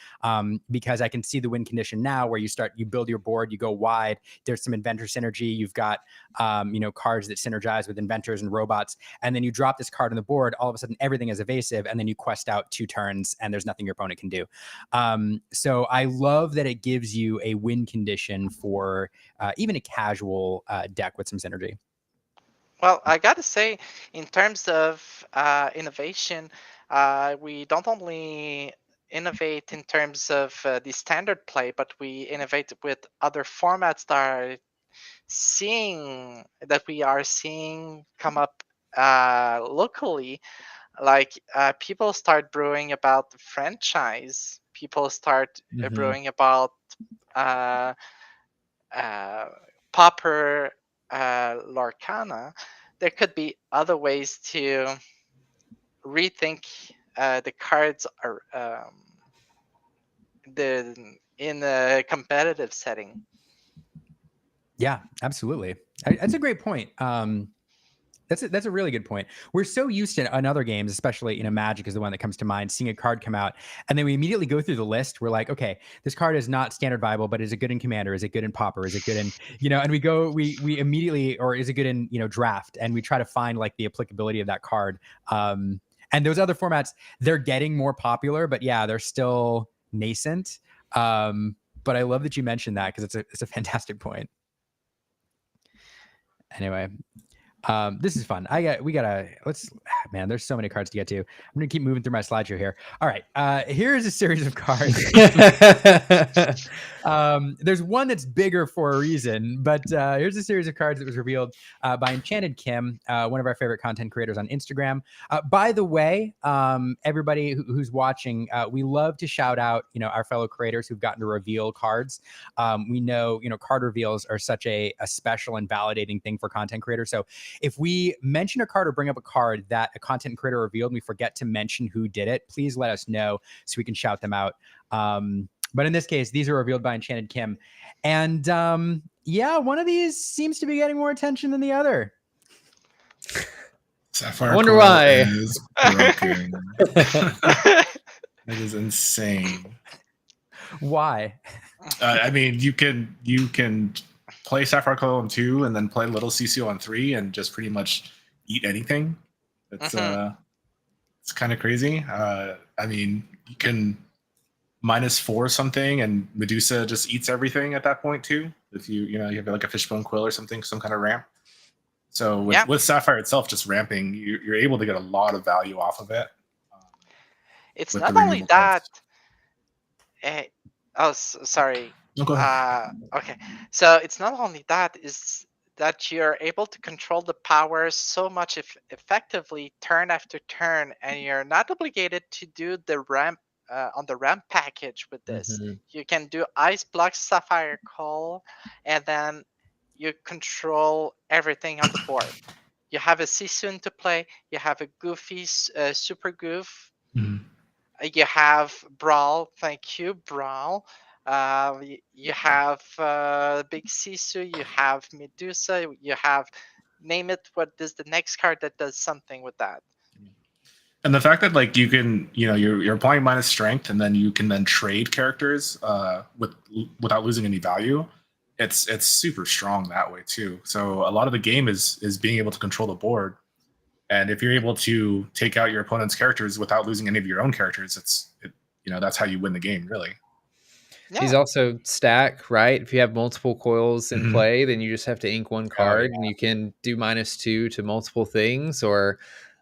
because I can see the win condition now where you build your board, you go wide, there's some Inventor synergy, you've got cards that synergize with Inventors and robots, and then you drop this card on the board, all of a sudden everything is evasive, and then you quest out 2 turns and there's nothing your opponent can do. So I love that it gives you a win condition for even a casual deck with some synergy. Well, I gotta say, in terms of innovation, we don't only innovate in terms of the standard play, but we innovate with other formats that we are seeing come up locally. Like people start brewing about the franchise. People start brewing about Pauper Lorcana. There could be other ways to rethink the cards are in a competitive setting. Yeah, absolutely. That's a great point. That's a really good point. We're so used to in other games, especially Magic is the one that comes to mind, seeing a card come out, and then we immediately go through the list. We're like, okay, this card is not standard viable, but is it good in Commander? Is it good in Pauper? Is it good in And we immediately, or is it good in Draft? And we try to find like the applicability of that card. And those other formats, they're getting more popular, but yeah, they're still nascent. But I love that you mentioned that because it's a fantastic point. Anyway. This is fun. Man, there's so many cards to get to. I'm gonna keep moving through my slideshow here. All right, here is a series of cards. There's one that's bigger for a reason, but here's a series of cards that was revealed by Enchanted Kim, one of our favorite content creators on Instagram. By the way, everybody who's watching, we love to shout out, our fellow creators who've gotten to reveal cards. We know, card reveals are such a special and validating thing for content creators. So if we mention a card or bring up a card that a content creator revealed and we forget to mention who did it, please let us know so we can shout them out. But in this case, these are revealed by Enchanted Kim. And yeah, one of these seems to be getting more attention than the other. Sapphire I wonder Coil why. is broken. It is insane. Why? I mean, you can play Sapphire Coil on 2 and then play Little Sisu on 3 and just pretty much eat anything. It's it's kind of crazy. I mean, you can -4 something and Medusa just eats everything at that point too. If you have like a Fishbone Quill or something, some kind of ramp. So with Sapphire itself just ramping, you're able to get a lot of value off of it. It's not only that. Sorry. No, go ahead. Okay, so it's not only that, is that you're able to control the power so much effectively turn after turn, and you're not obligated to do the ramp on the ramp package with this. You can do Ice Block Sapphire Coil, and then you control everything on the board. You have a Sisun to play, you have a Goofy Super Goof, you have Brawl, thank you, Brawl. You have Big Sisu, you have Medusa, you have, name it, what is the next card that does something with that. And the fact that like you can, you're applying minus strength and then you can then trade characters without losing any value. It's super strong that way too. So a lot of the game is being able to control the board. And if you're able to take out your opponent's characters without losing any of your own characters, that's how you win the game, really. Yeah. He's also stack, right? If you have multiple coils in play, then you just have to ink one card, and you can do -2 to multiple things. Or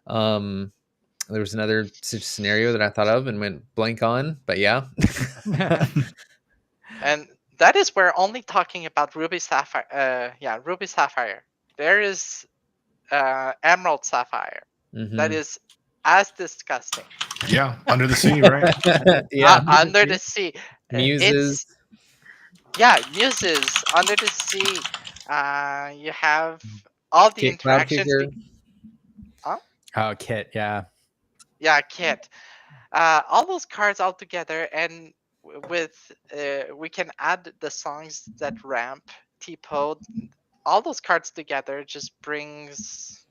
there was another scenario that I thought of and went blank on, but yeah. And that is we're only talking about Ruby Sapphire. Ruby Sapphire. There is Emerald Sapphire. That is as disgusting. Yeah, Under the Sea, right? Yeah. Under the Sea. Muses. Muses, Under the Sea. You have all the Cloud interactions. Kicker. Oh, Kit, yeah. Yeah, Kit. All those cards all together, and with we can add the songs that ramp, T-Pode. All those cards together just brings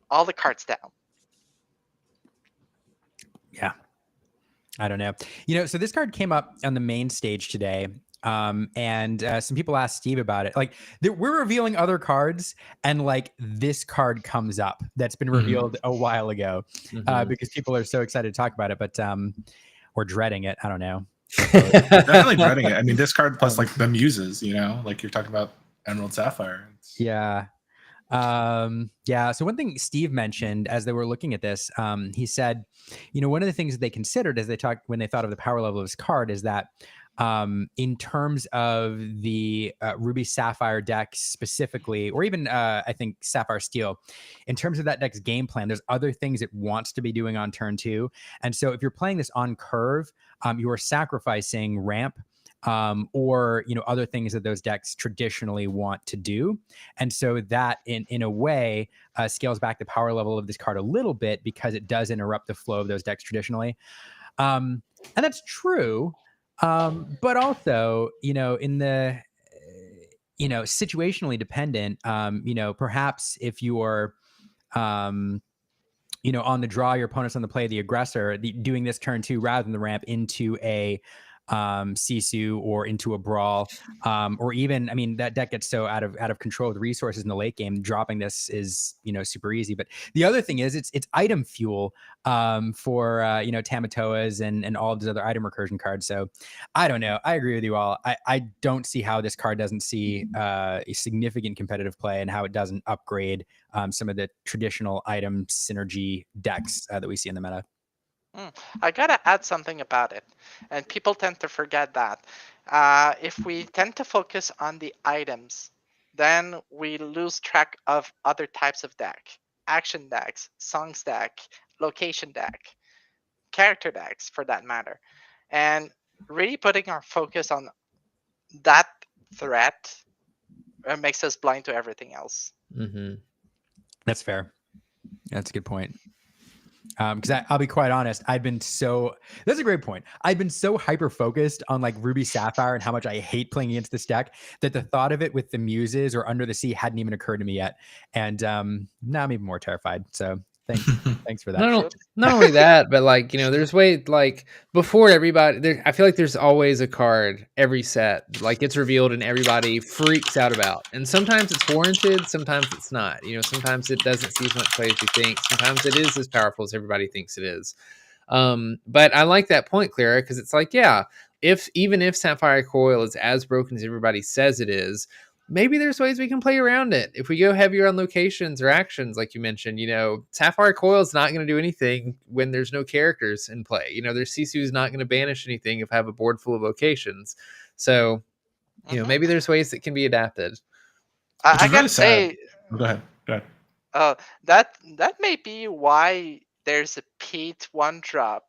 all the cards down. Yeah. I don't know. So this card came up on the main stage today. And some people asked Steve about it. Like, we're revealing other cards, and like this card comes up that's been revealed a while ago, because people are so excited to talk about it, but or dreading it. I don't know. Definitely dreading it. I mean, this card plus like the Muses, like you're talking about Emerald Sapphire. Yeah. So one thing Steve mentioned as they were looking at this, he said, one of the things that they considered as when they thought of the power level of this card is that in terms of the Ruby Sapphire deck specifically, or even I think Sapphire Steel, in terms of that deck's game plan, there's other things it wants to be doing on turn 2. And so if you're playing this on curve, you are sacrificing ramp, or other things that those decks traditionally want to do. And so that in a way scales back the power level of this card a little bit, because it does interrupt the flow of those decks traditionally. And that's true. But also, in the, situationally dependent, perhaps if you're, on the draw, your opponent's on the play, the aggressor, doing this turn 2 rather than the ramp into a Sisu or into a brawl, or even, that deck gets so out of control with resources in the late game, dropping this is super easy. But the other thing is it's item fuel for Tamatoas and all of these other item recursion cards. So I don't know, I agree with you all. I don't see how this card doesn't see a significant competitive play, and how it doesn't upgrade some of the traditional item synergy decks that we see in the meta. I gotta add something about it, and people tend to forget that. If we tend to focus on the items, then we lose track of other types of deck, action decks, songs deck, location deck, character decks for that matter. And really putting our focus on that threat makes us blind to everything else. That's fair. That's a good point. Because I'll be quite honest, that's a great point. I've been so hyper focused on like Ruby Sapphire and how much I hate playing against this deck, that the thought of it with the Muses or Under the Sea hadn't even occurred to me yet. And now I'm even more terrified. So thanks for that. Not only that, but like, there's ways, like before everybody, I feel like there's always a card every set, like it's revealed and everybody freaks out about. And sometimes it's warranted, sometimes it's not. Sometimes it doesn't see as much play as you think. Sometimes it is as powerful as everybody thinks it is. But I like that point, Clara, because it's like, yeah, even if Sapphire Coil is as broken as everybody says it is, maybe there's ways we can play around it. If we go heavier on locations or actions, like you mentioned, Sapphire Coil is not going to do anything when there's no characters in play. Their Sisu is not going to banish anything if I have a board full of locations. So, maybe there's ways that can be adapted. I gotta say, go ahead. That may be why there's a Pete 1-drop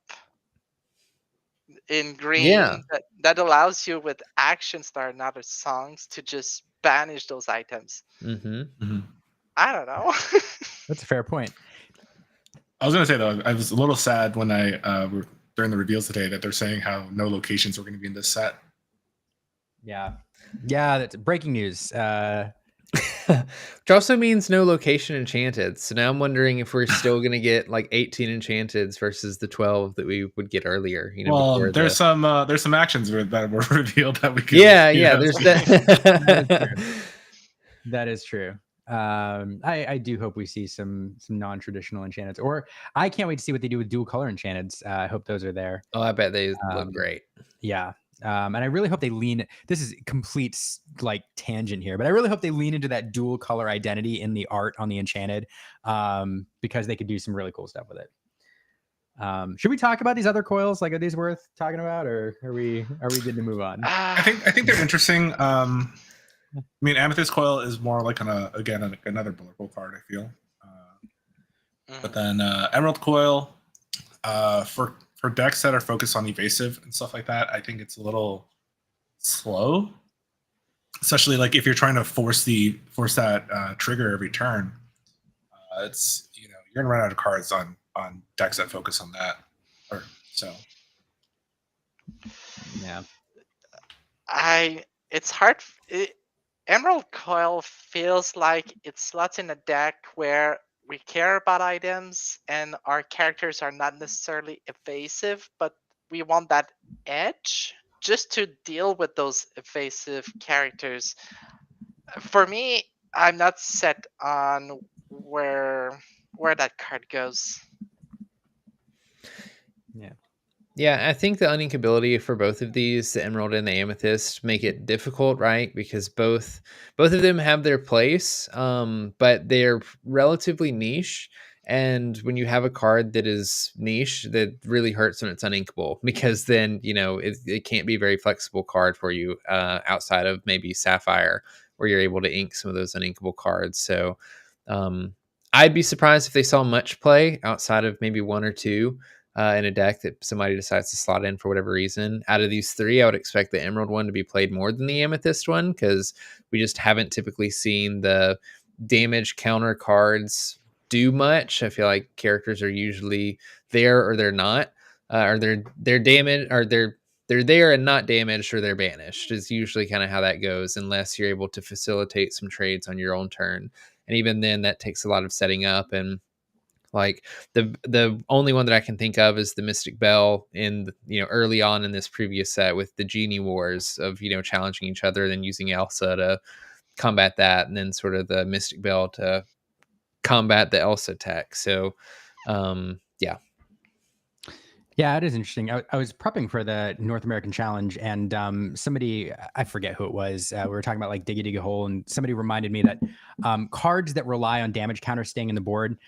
in green that allows you with actions that are not as songs to just banish those items. I don't know. That's a fair point. I was gonna say though, I was a little sad when during the reveals today that they're saying how no locations were going to be in this set. Yeah, that's breaking news. Which also means no location enchanted. So now I'm wondering if we're still going to get like 18 enchanteds versus the 12 that we would get earlier. Well, there's some actions that were revealed that we could. There's that. That is true. I do hope we see some non-traditional enchanteds, or I can't wait to see what they do with dual color enchanteds. I hope those are there. Oh, I bet they look great. Yeah. And I really hope they this is complete like tangent here, but I really hope they lean into that dual color identity in the art on the enchanted, because they could do some really cool stuff with it. Should we talk about these other coils? Like, are these worth talking about, or are we good to move on? I think they're interesting. Amethyst Coil is more like another bulletproof card, I feel. But then Emerald Coil, For decks that are focused on evasive and stuff like that, I think it's a little slow. Especially like if you're trying to force that trigger every turn, it's you're gonna run out of cards on decks that focus on that. Or so. Yeah. It's hard. Emerald Coil feels like it slots in a deck where we care about items and our characters are not necessarily evasive, but we want that edge just to deal with those evasive characters. For me, I'm not set on where that card goes. Yeah. Yeah, I think the uninkability for both of these, the Emerald and the Amethyst, make it difficult, right? Because both of them have their place, but they're relatively niche. And when you have a card that is niche, that really hurts when it's uninkable, because then it can't be a very flexible card for you outside of maybe Sapphire, where you're able to ink some of those uninkable cards. So I'd be surprised if they saw much play outside of maybe one or two. In a deck that somebody decides to slot in for whatever reason. Out of these three, I would expect the Emerald one to be played more than the Amethyst one, because we just haven't typically seen the damage counter cards do much. I feel like characters are usually there or they're not, or they're damaged, or they're there and not damaged, or they're banished is usually kind of how that goes, unless you're able to facilitate some trades on your own turn. And even then, that takes a lot of setting up. And like the only one that I can think of is the Mystic Bell in early on in this previous set with the Genie Wars of challenging each other, then using Elsa to combat that, and then sort of the Mystic Bell to combat the Elsa tech. So yeah. Yeah, it is interesting. I was prepping for the North American Challenge, and somebody, I forget who it was, we were talking about like Diggy Diggy Hole, and somebody reminded me that cards that rely on damage counter staying in the board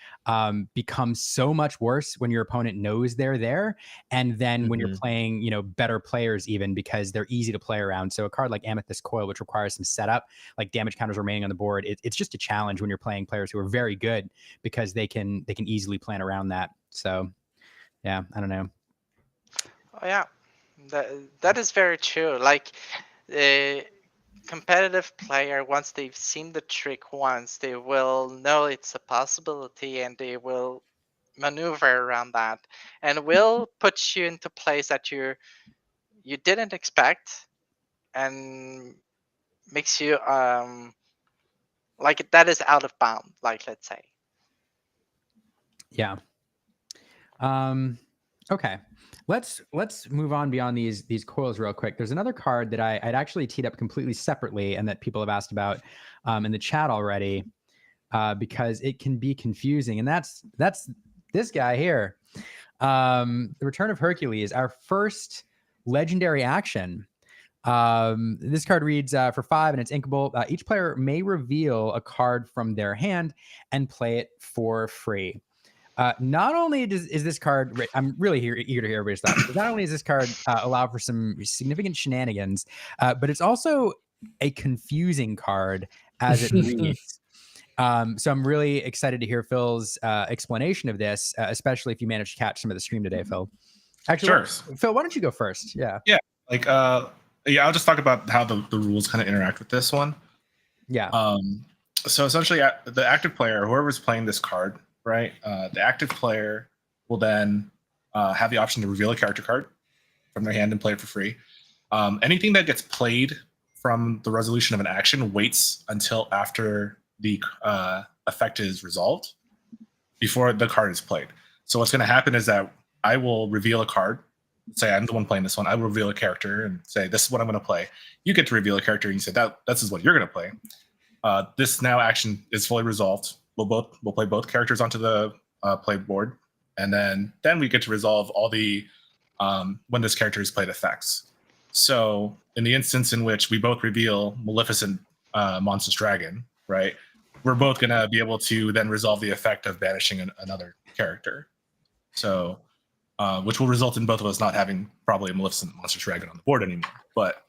become so much worse when your opponent knows they're there, and then when you're playing, better players even, because they're easy to play around. So a card like Amethyst Coil, which requires some setup, like damage counters remaining on the board, it's just a challenge when you're playing players who are very good, because they can easily plan around that. So yeah, I don't know. Oh yeah, that is very true. Like the competitive player, once they've seen the trick once, they will know it's a possibility and they will maneuver around that, and will put you into place that you didn't expect, and makes you like that is out of bound, like, let's say. Yeah. Okay. Let's move on beyond these coils real quick. There's another card that I'd actually teed up completely separately, and that people have asked about in the chat already, because it can be confusing, and that's this guy here. The Return of Hercules, our first legendary action. This card reads for 5, and it's inkable. Each player may reveal a card from their hand and play it for free. Not only is this card, I'm really eager to hear everybody's thoughts. Not only does this card allow for some significant shenanigans, but it's also a confusing card as it reads. So I'm really excited to hear Phil's explanation of this, especially if you managed to catch some of the stream today, Phil. Actually, Sure. Phil, why don't you go first? Yeah. Yeah. Like, I'll just talk about how the rules kind of interact with this one. Yeah. So essentially, the active player, whoever's playing this card, right? The active player will then have the option to reveal a character card from their hand and play it for free. Anything that gets played from the resolution of an action waits until after the effect is resolved before the card is played. So what's going to happen is that I will reveal a card. Say I'm the one playing this one. I will reveal a character and say, this is what I'm going to play. You get to reveal a character and you say, this is what you're going to play. This now action is fully resolved. We'll play both characters onto the play board, and then we get to resolve all the when this character is played effects. So in the instance in which we both reveal Maleficent Monstrous Dragon, right, we're both going to be able to then resolve the effect of banishing another character. So which will result in both of us not having probably a Maleficent Monstrous Dragon on the board anymore. But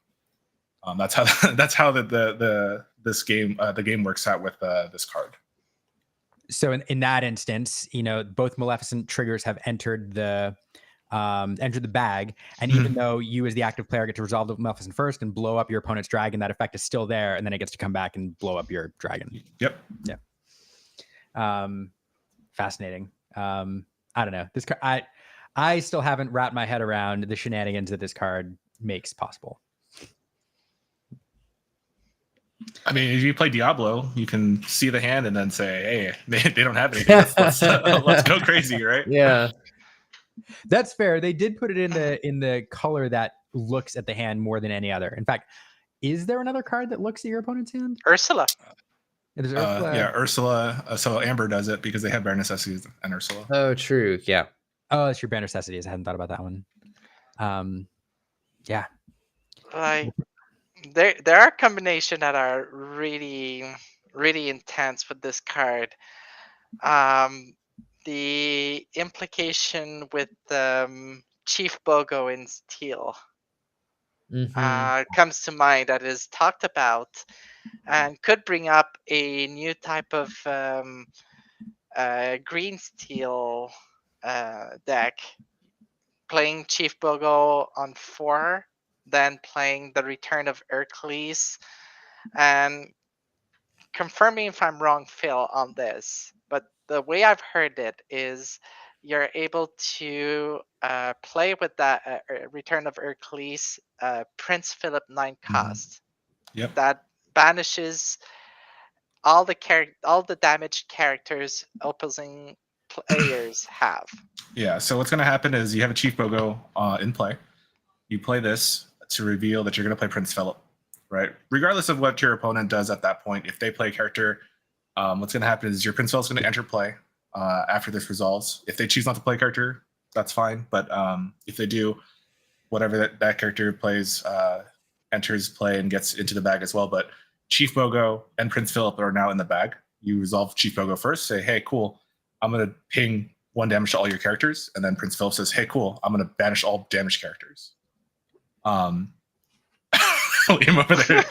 that's how the game works out with this card. So in that instance, you know, both Maleficent triggers have entered the bag, and even though you as the active player get to resolve the Maleficent first and blow up your opponent's dragon, that effect is still there, and then it gets to come back and blow up your dragon. Yep. Yeah. Fascinating. I don't know. This card, I still haven't wrapped my head around the shenanigans that this card makes possible. I mean, if you play Diablo, you can see the hand and then say, "Hey, they don't have anything. Let's go crazy, right?" Yeah, that's fair. They did put it in the color that looks at the hand more than any other. In fact, is there another card that looks at your opponent's hand? Ursula. Ursula. Yeah, Ursula. So Amber does it because they have Bare Necessities and Ursula. Oh, true. Yeah. Oh, it's your Bare Necessities. I hadn't thought about that one. Yeah. Like there are combinations that are really intense with this card. The implication with Chief Bogo in Steel comes to mind, that is talked about and could bring up a new type of green Steel deck, playing Chief Bogo on 4, then playing the Return of Hercules, and confirm me if I'm wrong, Phil, on this, but the way I've heard it is you're able to play with that Return of Hercules Prince Philip 9 cost. Yep. That banishes all the damaged characters opposing players have. Yeah, so what's going to happen is you have a Chief Bogo in play. You play this to reveal that you're going to play Prince Philip, right? Regardless of what your opponent does at that point, if they play a character, what's going to happen is your Prince Philip's going to enter play after this resolves. If they choose not to play a character, that's fine. But if they do, whatever that character plays enters play and gets into the bag as well. But Chief Bogo and Prince Philip are now in the bag. You resolve Chief Bogo first, say, "Hey, cool, I'm going to ping 1 damage to all your characters." And then Prince Philip says, "Hey, cool, I'm going to banish all damaged characters." Liam over there.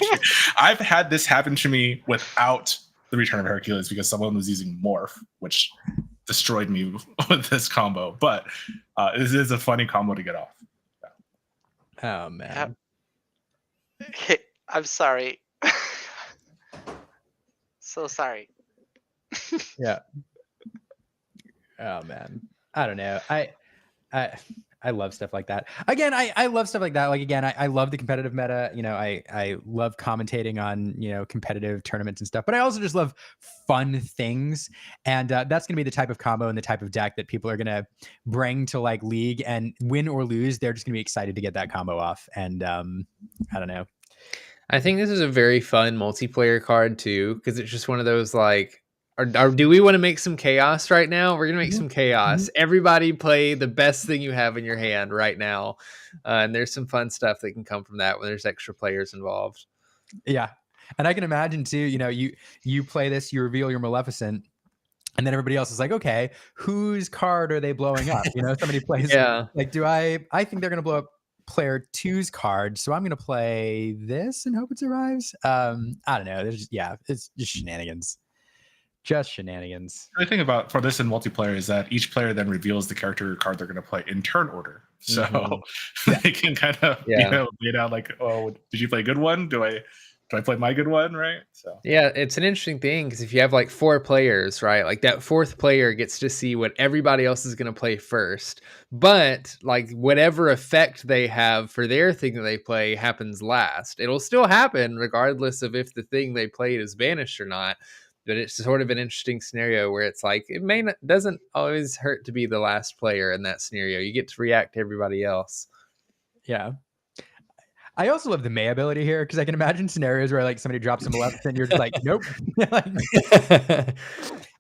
I've had this happen to me without the Return of Hercules because someone was using Morph, which destroyed me with this combo. But this is a funny combo to get off. Yeah. Oh, man. I'm sorry. So sorry. Yeah. Oh, man. I don't know. I love stuff like that. Again, I love stuff like that. Like, again, I love the competitive meta. You know, I love commentating on, you know, competitive tournaments and stuff, but I also just love fun things. And that's going to be the type of combo and the type of deck that people are going to bring to like League, and win or lose, they're just going to be excited to get that combo off. And I don't know. I think this is a very fun multiplayer card too, because it's just one of those like, do we want to make some chaos right now? We're gonna make some chaos. Everybody play the best thing you have in your hand right now, and there's some fun stuff that can come from that when there's extra players involved. Yeah, and I can imagine too. You know, you play this, you reveal your Maleficent, and then everybody else is like, okay, whose card are they blowing up? You know, somebody plays. Yeah. Like, I think they're gonna blow up player 2's card, so I'm gonna play this and hope it survives. I don't know. It's just shenanigans. Just shenanigans. The thing about for this in multiplayer is that each player then reveals the character or card they're going to play in turn order, so they can kind of lay out like, "Oh, did you play a good one? Do I play my good one?" Right? So yeah, it's an interesting thing because if you have like 4 players, right, like that 4th player gets to see what everybody else is going to play first, but like whatever effect they have for their thing that they play happens last. It'll still happen regardless of if the thing they played is banished or not. But it's sort of an interesting scenario where it's like it doesn't always hurt to be the last player in that scenario. You get to react to everybody else. Yeah. I also love the May ability here because I can imagine scenarios where like somebody drops a Maleficent and you're just like, nope.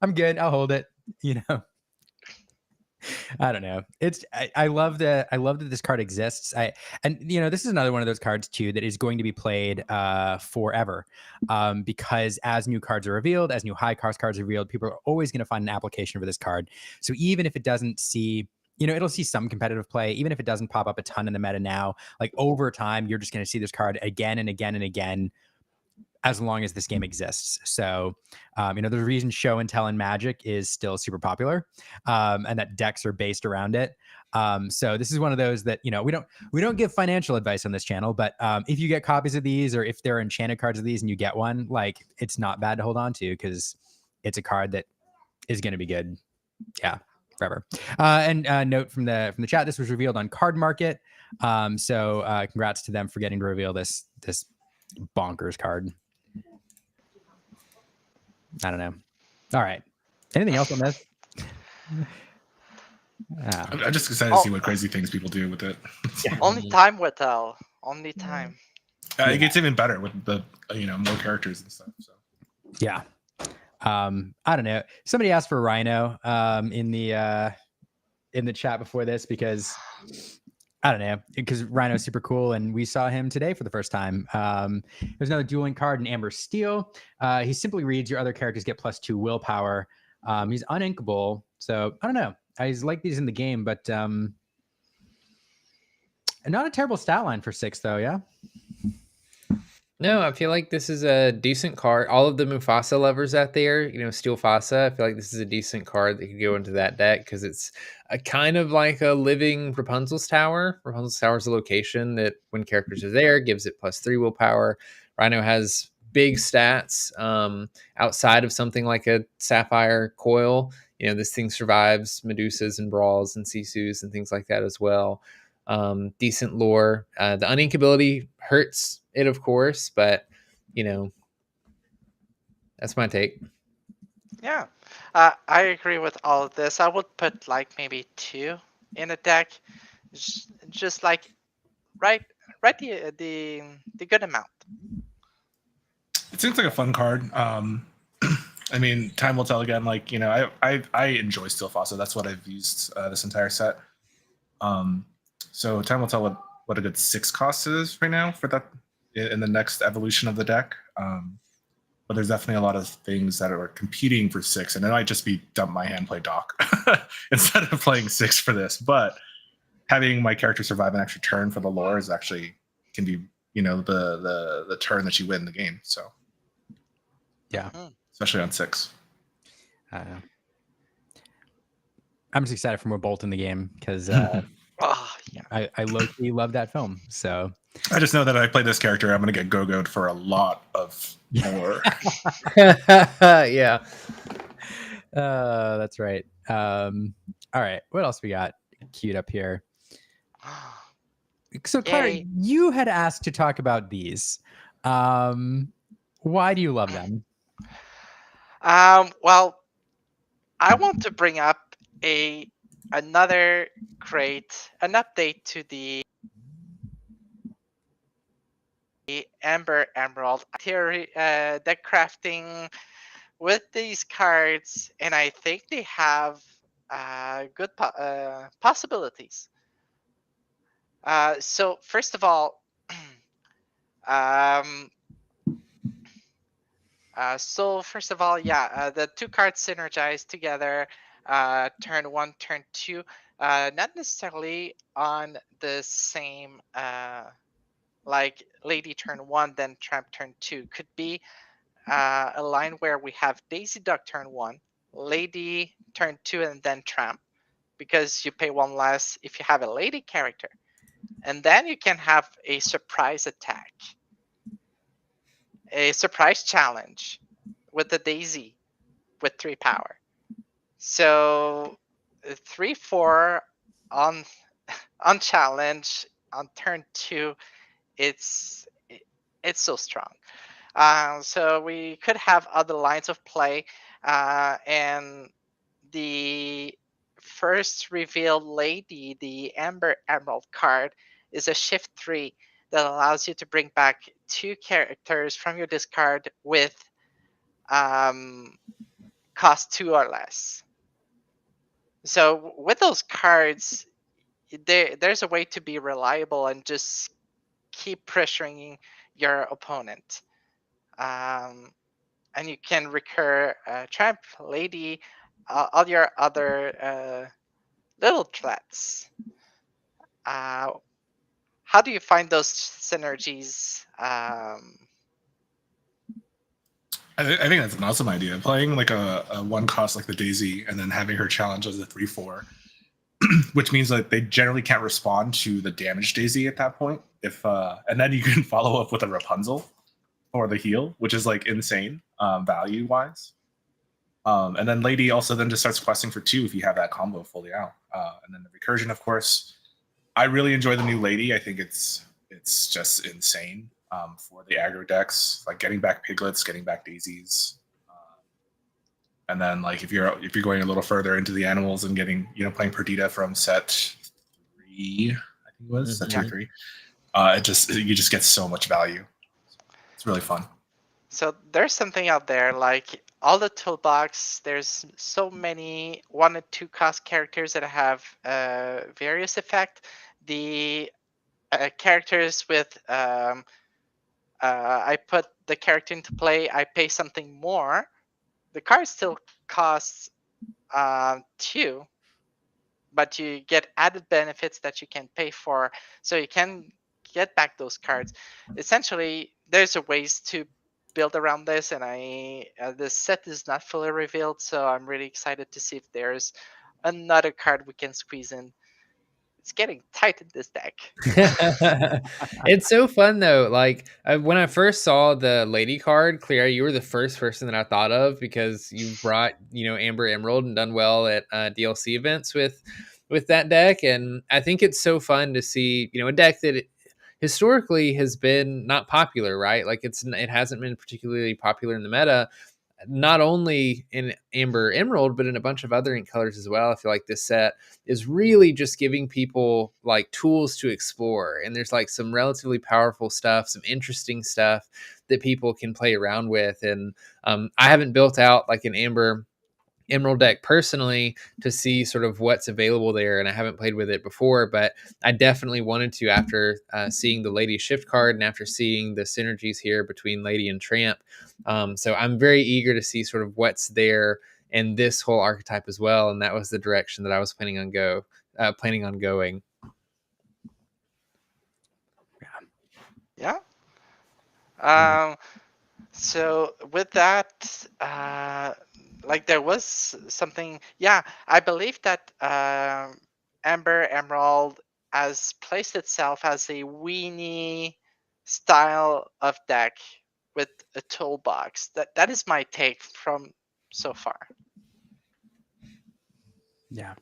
I'm good. I'll hold it. You know. I don't know. I love that this card exists. And you know, this is another one of those cards too that is going to be played forever. Because as new cards are revealed, as new high cost cards are revealed, people are always going to find an application for this card. So even if it doesn't see, you know, it'll see some competitive play, even if it doesn't pop up a ton in the meta now, like over time, you're just going to see this card again and again and again as long as this game exists. So, the reason show and tell and magic is still super popular, and that decks are based around it. So this is one of those that, we don't give financial advice on this channel, but if you get copies of these, or if there are enchanted cards of these and you get one, like, it's not bad to hold on to, because it's a card that is going to be good. Yeah. Forever. And note from the chat, this was revealed on Card Market. So congrats to them for getting to reveal this bonkers card. I don't know. All right. Anything else on this? I'm just excited to see what crazy things people do with it. Only time will tell. Only time. It gets even better with the more characters and stuff. So yeah. I don't know. Somebody asked for Rhino in the chat before this, because I don't know, because Rhino's super cool, and we saw him today for the first time. There's another dueling card in Amber-Steel. He simply reads your other characters get +2 willpower. He's uninkable, so I don't know. I like these in the game, but not a terrible stat line for 6, though. Yeah. No, I feel like this is a decent card. All of the Mufasa lovers out there, Steel Fasa, I feel like this is a decent card that could go into that deck, because it's a kind of like a living Rapunzel's Tower. Rapunzel's Tower is a location that, when characters are there, gives it +3 willpower. Rhino has big stats outside of something like a Sapphire Coil. This thing survives Medusas and Brawls and Sisus and things like that as well. Decent lore. The uninkability hurts it, of course, but that's my take. Yeah, I agree with all of this. I would put like maybe 2 in a deck, just like right the good amount. it seems like a fun card. I mean, time will tell again. Like, I enjoy Steel Fossil. That's what I've used this entire set. So time will tell what a good 6 cost is right now for that in the next evolution of the deck. But there's definitely a lot of things that are competing for 6, and it might just be dump my hand, play Doc instead of playing 6 for this. But having my character survive an extra turn for the lore can be the turn that you win the game. So yeah, especially on 6. I'm just excited for more Bolt in the game, because Oh yeah, I low-key love that film. So I just know that if I play this character, I'm going to get go-goed for a lot of more. Yeah. That's right. All right. What else we got queued up here? So, Claire, Yay. you had asked to talk about these. Why do you love them? Well, I want to bring up another an update to the Amber Emerald theory, deck crafting with these cards, and I think they have good possibilities. So first of all, the 2 cards synergize together, turn 1, turn 2, not necessarily on the same, like Lady turn 1, then Tramp turn 2. Could be a line where we have Daisy Duck turn 1, Lady turn 2, and then Tramp, because you pay 1 less if you have a Lady character. And then you can have a surprise attack, a surprise challenge with the Daisy with 3 power. So 3/4 on challenge on turn 2, it's so strong. So we could have other lines of play, and the first revealed lady, the Amber Emerald card, is a shift 3 that allows you to bring back 2 characters from your discard with cost 2 or less. So with those cards, there's a way to be reliable and just keep pressuring your opponent. And you can recur Tramp, Lady, all your other little threats. How do you find those synergies, I think that's an awesome idea. Playing like a one cost like the Daisy, and then having her challenge as a 3/4, which means that they generally can't respond to the damage Daisy at that point. If and then you can follow up with a Rapunzel or the heal, which is like insane value wise. And then Lady also then just starts questing for 2 if you have that combo fully out. And then the recursion, of course. I really enjoy the new Lady. I think it's just insane for the aggro decks, like getting back Piglets, getting back Daisies. And then like if you're going a little further into the animals and getting, playing Perdita from set 3, I think it was set 2-3. You just get so much value. It's really fun. So there's something out there like all the toolbox. There's so many 1 and 2 cost characters that have various effect. The characters with I put the character into play, I pay something more. The card still costs 2, but you get added benefits that you can pay for, so you can get back those cards. Essentially, there's a ways to build around this, and the set is not fully revealed, so I'm really excited to see if there's another card we can squeeze in. It's getting tight in this deck. It's so fun though. Like when I first saw the Lady card, Clara, you were the first person that I thought of because you brought Amber Emerald and done well at DLC events with that deck, and I think it's so fun to see a deck that historically has been not popular, right? Like it hasn't been particularly popular in the meta, not only in Amber Emerald, but in a bunch of other ink colors as well. I feel like this set is really just giving people like tools to explore. And there's like some relatively powerful stuff, some interesting stuff that people can play around with. And I haven't built out like an Amber Emerald deck personally to see sort of what's available there, and I haven't played with it before, but I definitely wanted to after seeing the Lady Shift card and after seeing the synergies here between Lady and Tramp. So I'm very eager to see sort of what's there in this whole archetype as well, and that was the direction that I was planning on going. Yeah. So with that, like there was something, I believe that Amber Emerald has placed itself as a weenie style of deck with a toolbox. That is my take from so far. Yeah,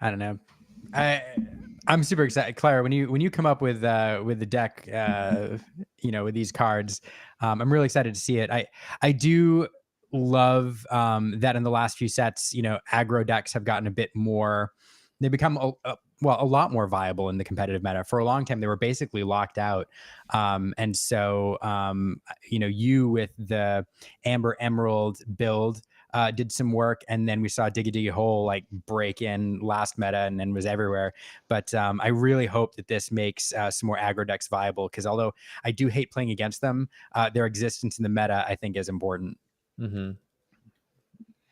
I don't know. I'm super excited, Clara. When you come up with the deck, with these cards, I'm really excited to see it. I do love that in the last few sets, aggro decks have gotten a bit more. They become a lot more viable in the competitive meta. For a long time, they were basically locked out, and so you with the Amber Emerald build did some work, and then we saw Diggy Diggy Hole like break in last meta and then was everywhere. But I really hope that this makes some more aggro decks viable, because although I do hate playing against them, their existence in the meta I think is important. Mm-hmm.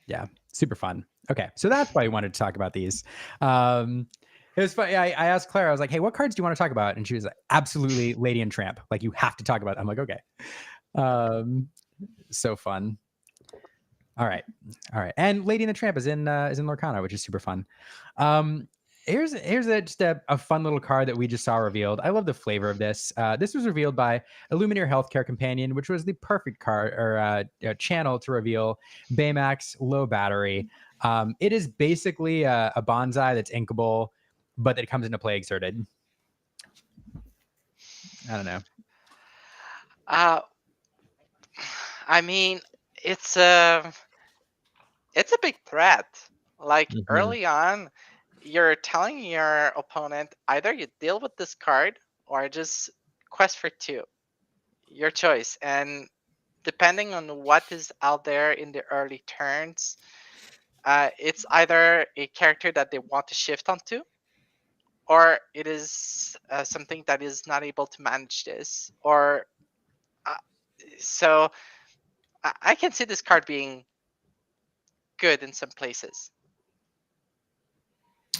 Yeah, super fun. Okay, so that's why I wanted to talk about these. It was funny. I asked Clara, I was like, hey, what cards do you want to talk about? And she was like, absolutely Lady and Tramp. Like, you have to talk about it. I'm like, okay. So fun. All right. And Lady and the Tramp is in Lorcana, which is super fun. Here's just a fun little card that we just saw revealed. I love the flavor of this. This was revealed by Illuminator Healthcare Companion, which was the perfect card or channel to reveal Baymax low battery. It is basically a bonsai that's inkable, but that comes into play exerted. I don't know. I mean, it's a big threat. Like early on, you're telling your opponent either you deal with this card or just quest for 2. Your choice. And depending on what is out there in the early turns, it's either a character that they want to shift onto, or it is something that is not able to manage this. Or so I can see this card being good in some places.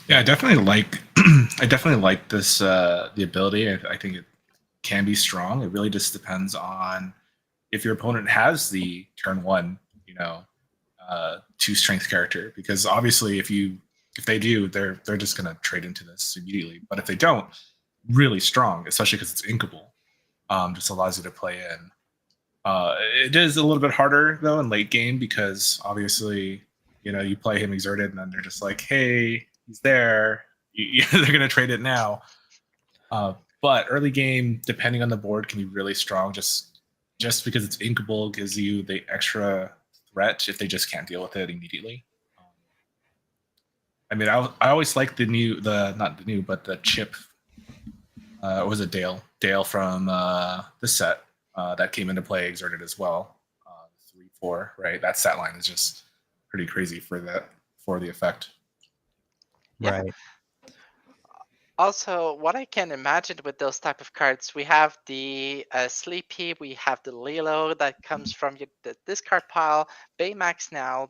Yeah, I definitely like this the ability. I think it can be strong. It really just depends on if your opponent has the turn 1, 2 strength character, because obviously if they do, they're just gonna trade into this immediately. But if they don't, really strong, especially because it's inkable. Just allows you to play in. It is a little bit harder though in late game because obviously, you play him exerted and then they're just like, hey, he's there. They're gonna trade it now. But early game, depending on the board, can be really strong. Just because it's inkable gives you the extra threat if they just can't deal with it immediately. I mean, I always like the chip. Was it Dale from the set that came into play exerted as well. 3/4, right? That set line is just pretty crazy for the effect. Yeah. Right. Also, what I can imagine with those type of cards, we have the Sleepy, we have the Lilo that comes from the discard pile, Baymax now.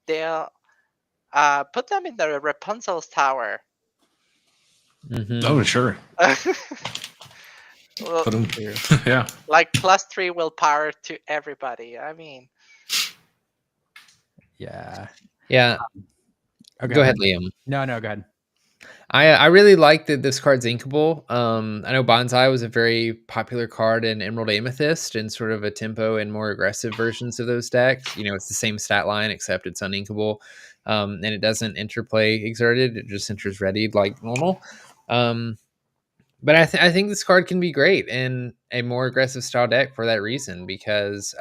They'll put them in the Rapunzel's tower. Oh, sure. Well, Put them, yeah. like +3 willpower to everybody. I mean, Yeah. Yeah. Okay. Go ahead, Liam. No, go ahead. I really like that this card's inkable. I know Bonsai was a very popular card in Emerald Amethyst and sort of a tempo and more aggressive versions of those decks. It's the same stat line except it's uninkable, and it doesn't interplay exerted. It just enters readied like normal. But I think this card can be great in a more aggressive style deck for that reason, because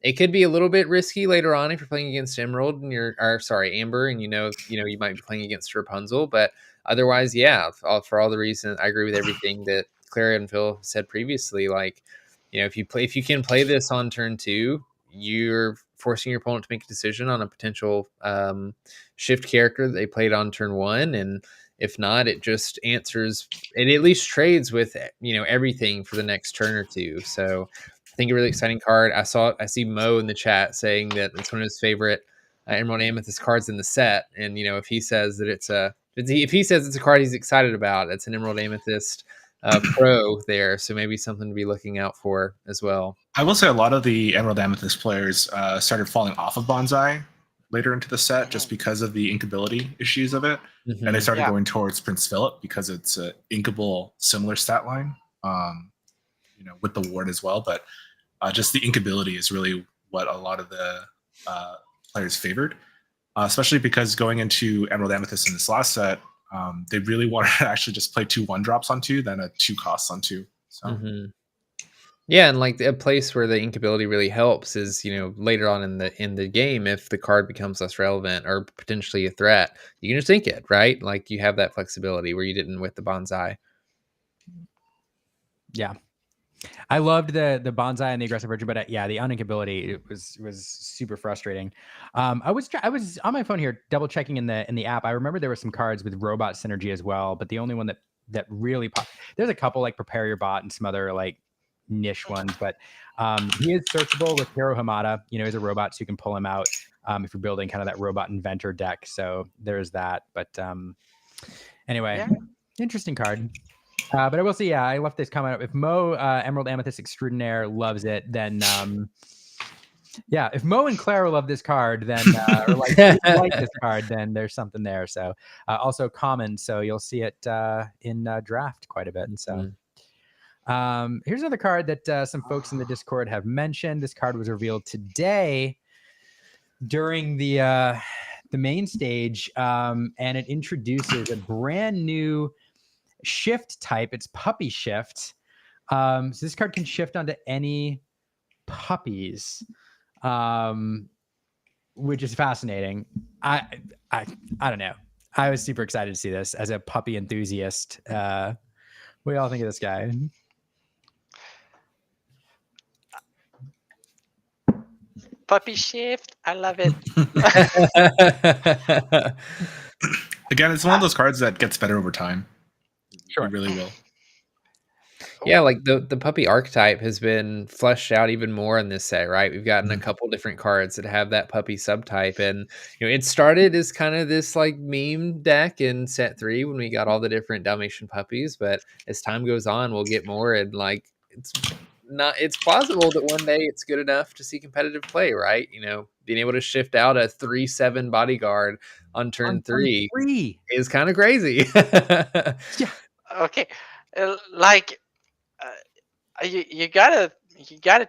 it could be a little bit risky later on if you're playing against Emerald and Amber, and you might be playing against Rapunzel. But otherwise, yeah, for all the reasons, I agree with everything that Clara and Phil said previously. Like, if you can play this on turn 2, you're forcing your opponent to make a decision on a potential shift character that they played on turn 1, and if not, it just answers. It at least trades with everything for the next turn or two. So I think a really exciting card. I see Mo in the chat saying that it's one of his favorite Emerald Amethyst cards in the set, and if he says that if he says it's a card he's excited about, it's an Emerald Amethyst pro there. So maybe something to be looking out for as well. I will say a lot of the Emerald Amethyst players started falling off of Bonsai later into the set just because of the inkability issues of it. And they started going towards Prince Philip because it's an inkable similar stat line, with the ward as well. But just the inkability is really what a lot of the players favored, especially because going into Emerald Amethyst in this last set, they really wanted to actually just play 2 1-drops on 2 than a 2 costs on 2. So. Yeah, and like a place where the inkability really helps is, later on in the game, if the card becomes less relevant or potentially a threat, you can just ink it, right? Like you have that flexibility where you didn't with the Bonsai. Yeah, I loved the Bonsai and the aggressive version, but the uninkability it was super frustrating. I was on my phone here double checking in the app. I remember there were some cards with robot synergy as well, but the only one that really popped. There's a couple like Prepare Your Bot and some other like niche ones, but he is searchable with Hiro Hamada. He's a robot, so you can pull him out if you're building kind of that robot inventor deck. So there's that. But anyway, interesting card. But I will say, I left this comment up. If Mo Emerald Amethyst Extraordinaire loves it, then if Mo and Clara love this card, then or like this card, then there's something there. So also common, so you'll see it in draft quite a bit. So. Here's another card that some folks in the Discord have mentioned. This card was revealed today during the main stage, and it introduces a brand new shift type. It's Puppy Shift. So this card can shift onto any puppies, which is fascinating. I don't know. I was super excited to see this as a puppy enthusiast. What do y'all think of this guy? Puppy Shift, I love it. Again, it's one of those cards that gets better over time. Sure. It really will. Yeah, like the puppy archetype has been fleshed out even more in this set, right? We've gotten a couple different cards that have that puppy subtype, and it started as kind of this like meme deck in set 3 when we got all the different Dalmatian puppies, but as time goes on, we'll get more, and like it's it's plausible that one day it's good enough to see competitive play, right? Being able to shift out a 3/7 bodyguard on turn 3 is kind of crazy. Yeah. Okay, like you gotta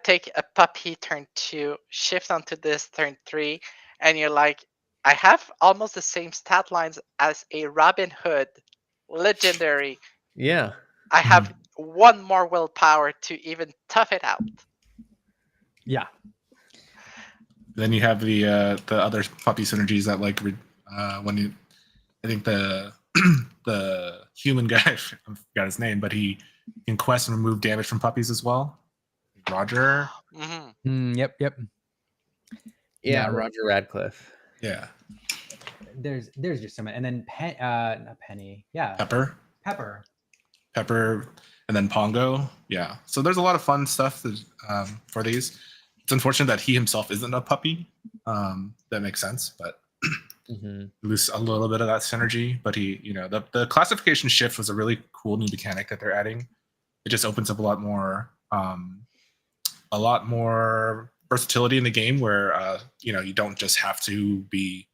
take a puppy turn 2, shift onto this turn 3, and you're like, I have almost the same stat lines as a Robin Hood legendary. Yeah. I have one more willpower to even tough it out. Yeah. Then you have the other puppy synergies that like when you, I think the the human guy, I forgot his name, but he can quest and remove damage from puppies as well. Roger. Yep. Yeah, No, Roger Radcliffe. Yeah. There's just so many, and then not Penny. Yeah. Pepper. And then Pongo. Yeah. So there's a lot of fun stuff for these. It's unfortunate that he himself isn't a puppy. That makes sense, but lose a little bit of that synergy. But the classification shift was a really cool new mechanic that they're adding. It just opens up a lot more versatility in the game, where you don't just have to be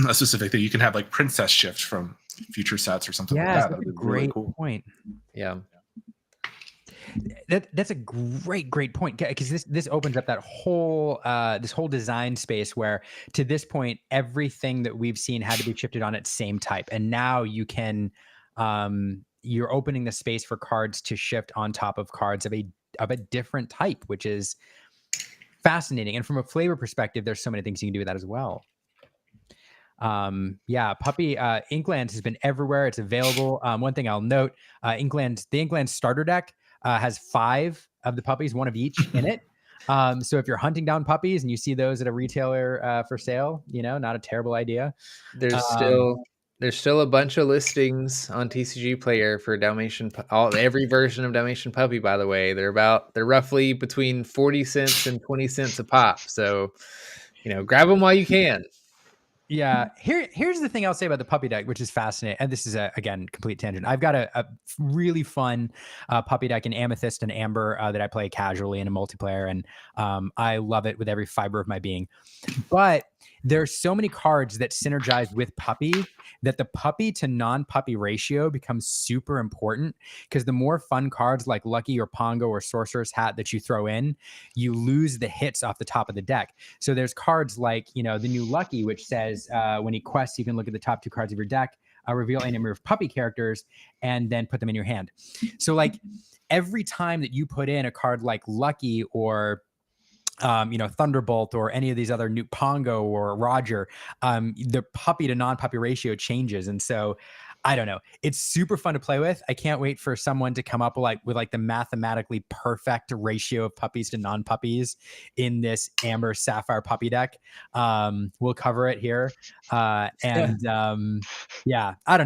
a specific thing. You can have like princess shift from future sets or something like that. That's a great really cool point. Yeah. That's a great point, because this opens up that whole design space where to this point everything that we've seen had to be shifted on its same type, and now you can you're opening the space for cards to shift on top of cards of a different type, which is fascinating. And from a flavor perspective, there's so many things you can do with that as well. Puppy Inklands has been everywhere. It's available. One thing I'll note, the Inklands starter deck has 5 of the puppies, 1 of each in it. So if you're hunting down puppies and you see those at a retailer for sale, not a terrible idea. There's still a bunch of listings on TCG Player for Dalmatian, every version of Dalmatian Puppy, by the way. They're roughly between 40 cents and 20 cents a pop. So, grab them while you can. Yeah. Here's the thing I'll say about the puppy deck, which is fascinating. And this is again, complete tangent. I've got a really fun puppy deck in Amethyst and Amber that I play casually in a multiplayer. And I love it with every fiber of my being. But there's so many cards that synergize with puppy that the puppy to non-puppy ratio becomes super important, because the more fun cards like Lucky or Pongo or Sorcerer's Hat that you throw in, you lose the hits off the top of the deck. So there's cards like, the new Lucky, which says when he quests, you can look at the top 2 cards of your deck, reveal any number of puppy characters, and then put them in your hand. So like every time that you put in a card like Lucky or Thunderbolt or any of these other new Pongo or Roger, the puppy to non-puppy ratio changes. And so I don't know, it's super fun to play with. I can't wait for someone to come up with the mathematically perfect ratio of puppies to non-puppies in this Amber Sapphire puppy deck. We'll cover it here. I don't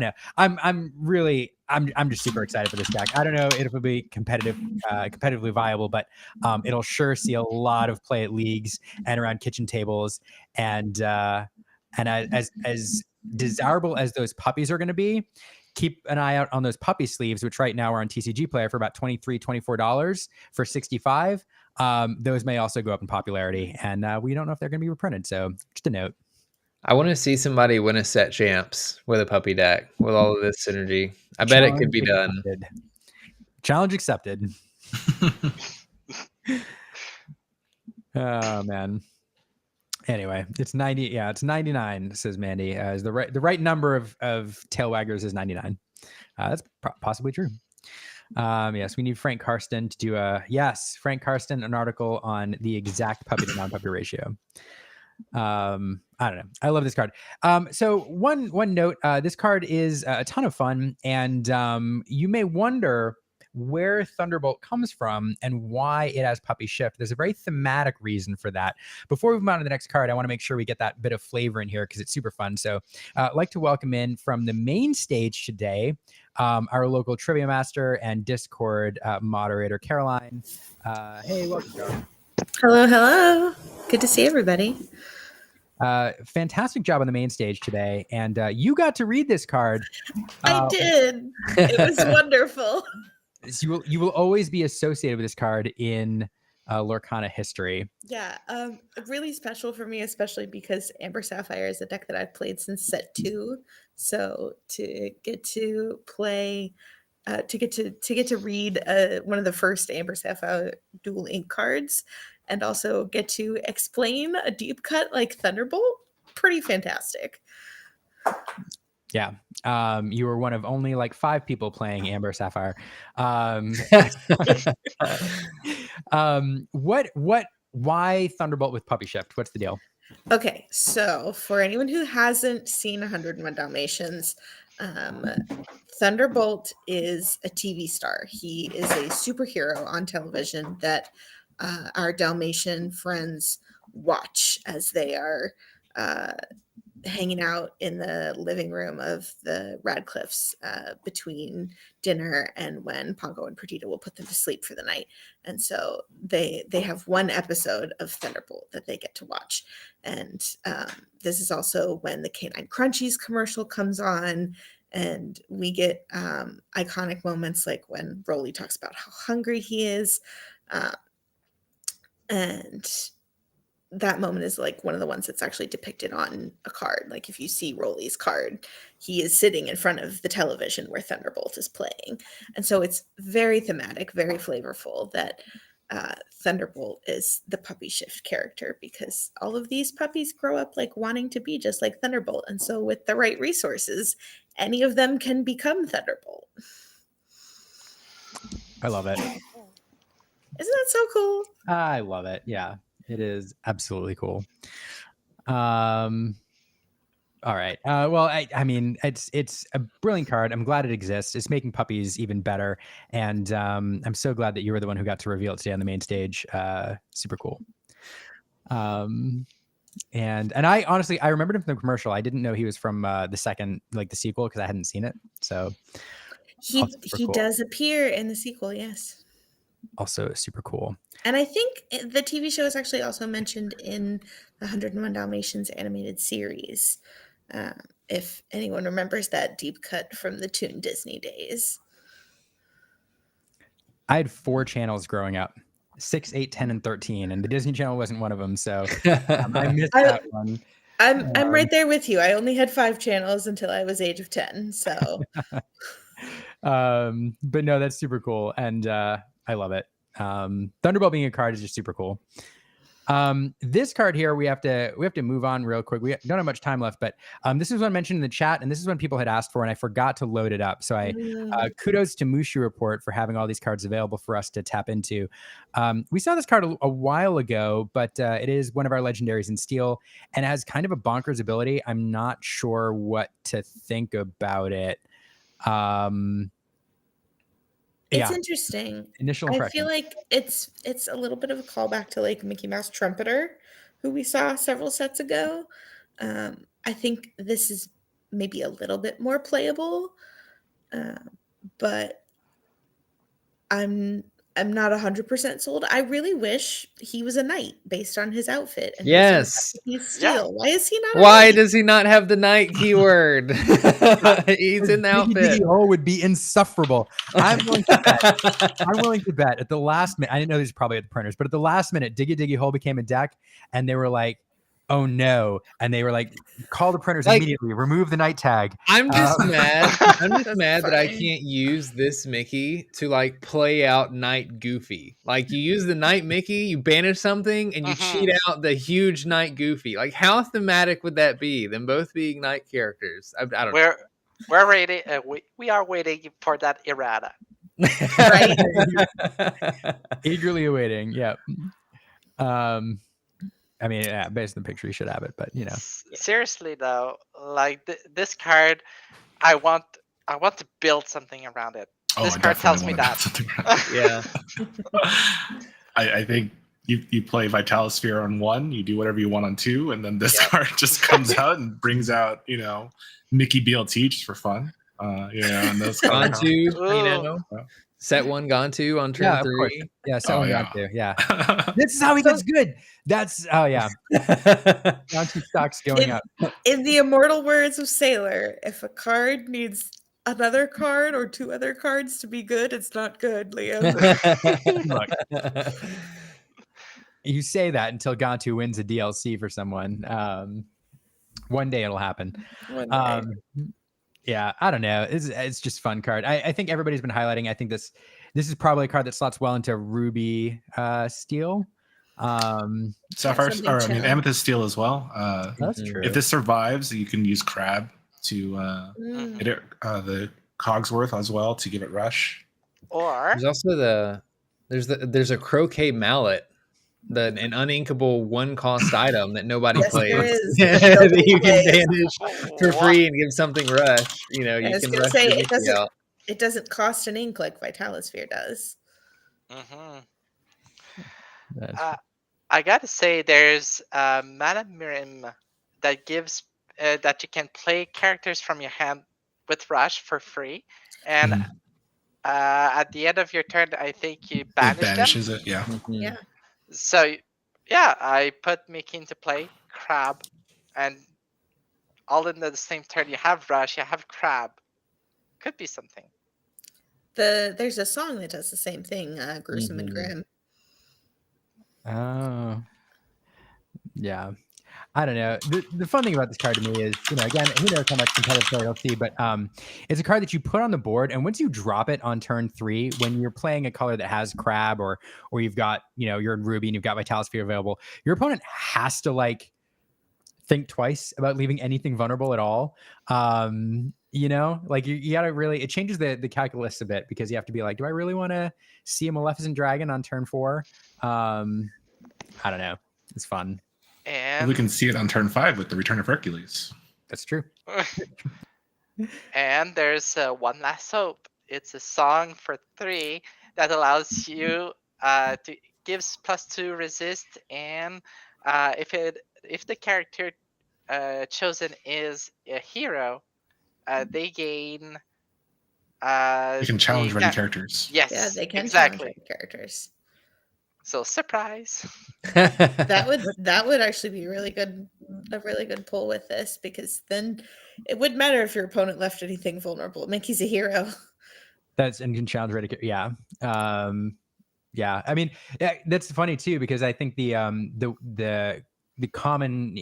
know. I'm just super excited for this deck. I don't know if it'll be competitively viable, but it'll sure see a lot of play at leagues and around kitchen tables. And as desirable as those puppies are going to be, keep an eye out on those puppy sleeves, which right now are on TCG Player for about $24 for 65. Those may also go up in popularity, and we don't know if they're going to be reprinted. So just a note. I want to see somebody win a set champs with a puppy deck with all of this synergy. I bet it could be done. Challenge accepted. Oh man. Anyway, it's 90. Yeah, it's 99. Says Mandy. Is the right number of tail waggers is 99. That's possibly true. Yes, we need Frank Karsten to do Frank Karsten, an article on the exact puppy to non-puppy ratio. I don't know. I love this card. So one note, this card is a ton of fun, and you may wonder where Thunderbolt comes from and why it has puppy shift. There's a very thematic reason for that. Before we move on to the next card, I want to make sure we get that bit of flavor in here because it's super fun. So I'd like to welcome in from the main stage today, our local trivia master and Discord moderator, Caroline. Hey, welcome, Caroline. Hello. Good to see everybody. Fantastic job on the main stage today. And you got to read this card. I did. It was wonderful. you will always be associated with this card in Lorcana history. Yeah, really special for me, especially because Amber Sapphire is a deck that I've played since set 2. So to get to play, to get to read one of the first Amber Sapphire dual ink cards, and also get to explain a deep cut like Thunderbolt, pretty fantastic. Yeah. You were one of only like 5 people playing Amber Sapphire. Why Thunderbolt with Puppy Shift? What's the deal? Okay, so for anyone who hasn't seen 101 Dalmatians, Thunderbolt is a TV star. He is a superhero on television that our Dalmatian friends watch as they are hanging out in the living room of the Radcliffes between dinner and when Pongo and Perdita will put them to sleep for the night. And so they have one episode of Thunderbolt that they get to watch. And this is also when the Canine Crunchies commercial comes on, and we get iconic moments like when Rolly talks about how hungry he is. And that moment is like one of the ones that's actually depicted on a card. Like if you see Rolly's card, he is sitting in front of the television where Thunderbolt is playing. And so it's very thematic, very flavorful that Thunderbolt is the puppy shift character, because all of these puppies grow up like wanting to be just like Thunderbolt. And so with the right resources, any of them can become Thunderbolt. I love it. Isn't that so cool? I love it. Yeah. It is absolutely cool. All right. Well, I mean, it's a brilliant card. I'm glad it exists. It's making puppies even better. And I'm so glad that you were the one who got to reveal it today on the main stage. Super cool. And I honestly, I remembered him from the commercial. I didn't know he was from the second, like the sequel, because I hadn't seen it. So he cool. does appear in the sequel. Yes. Also super cool. And I think the TV show is actually also mentioned in the 101 Dalmatians animated series, if anyone remembers that deep cut from the Toon Disney days. I had 4 channels growing up, 6, 8, 10, and 13, and the Disney Channel wasn't one of them, so I missed that one. I'm right there with you. I only had 5 channels until I was age of 10, so. But no, that's super cool, and I love it. Thunderbolt being a card is just super cool. This card here, we have to move on real quick. We don't have much time left, but this is one mentioned in the chat, and this is one people had asked for, and I forgot to load it up. So I kudos to Mushu Report for having all these cards available for us to tap into. We saw this card a while ago, but it is one of our legendaries in steel, and it has kind of a bonkers ability. I'm not sure what to think about it. It's interesting. Initial impression. I feel like it's a little bit of a callback to like Mickey Mouse Trumpeter, who we saw several sets ago. I think this is maybe a little bit more playable, but I'm not 100% sold. I really wish he was a knight based on his outfit. And yes. He's steel. Yeah. Why is he not? Why does he not have the knight keyword? He's in the outfit. Diggy Hole would be insufferable. I'm willing to bet at the last minute. I didn't know this was probably at the printers, but at the last minute, Diggy Hole became a deck, and they were like, "Oh no!" And they were like, "Call the printers immediately. Remove the night tag." I'm just mad. I'm just mad that I can't use this Mickey to like play out Night Goofy. Like you use the Night Mickey, you banish something, and you cheat out the huge Night Goofy. Like how thematic would that be? Them both being Night characters. I don't know. We're waiting. We are waiting for that errata. Right. Eagerly awaiting. Yeah. I mean, yeah, based on the picture, you should have it, but you know. Seriously though, like this card, I want to build something around it. This card tells me that. Yeah. I think you play Vitalosphere on 1, you do whatever you want on 2, and then this card just comes out and brings out, Mickey BLT just for fun. And those gone to, set 1 gone to on turn 3. Yeah, set 1 gone to. Yeah. This is how he gets good. That's gone to stocks going up. In the immortal words of Sailor, if a card needs another card or 2 other cards to be good, it's not good, Liam. Look, you say that until Gantu wins a DLC for someone. One day it'll happen. One day. Yeah, I don't know. It's just a fun card. I think everybody's been highlighting. I think this is probably a card that slots well into Ruby Steel. Sapphire, or I mean Amethyst Steel as well. That's true. If this survives, you can use Crab to get it the Cogsworth as well to give it rush. Or there's also there's a Croquet Mallet, an uninkable 1-cost item that nobody Yes, plays. there is. That you can plays. banish for free and give something rush. You know, I you was can gonna rush say, your it Mickey doesn't- out. It doesn't cost an ink like Vitalosphere does. I gotta say, there's Mana Mirim that gives that you can play characters from your hand with Rush for free, and at the end of your turn, I think you banish It banishes them. it, yeah. Yeah. So, yeah, I put Mickey into play, Crab, and all in the same turn. You have Rush, you have Crab. Could be something. There's a song that does the same thing, Gruesome and Grim. Oh, yeah. I don't know. The fun thing about this card to me is, again, who knows how much competitive play you'll see, but it's a card that you put on the board, and once you drop it on turn 3, when you're playing a color that has Crab, or you've got, you're in Ruby and you've got Vitalosphere available, your opponent has to think twice about leaving anything vulnerable at all. You gotta really, it changes the calculus a bit, because you have to be like, do I really want to see a Maleficent Dragon on turn 4? I don't know. It's fun. And we can see it on turn 5 with the Return of Hercules. That's true. And there's One Last Hope. It's a song for 3 that allows you to gives +2 resist, and if the character chosen is a hero, they gain. You can challenge ready characters. Yes, Yeah, they can exactly. challenge ready characters. So surprise. That would actually be a really good pull with this, because then it wouldn't matter if your opponent left anything vulnerable. Mickey's a hero. And can challenge ready. Yeah. Yeah. I mean, that's funny too, because I think the common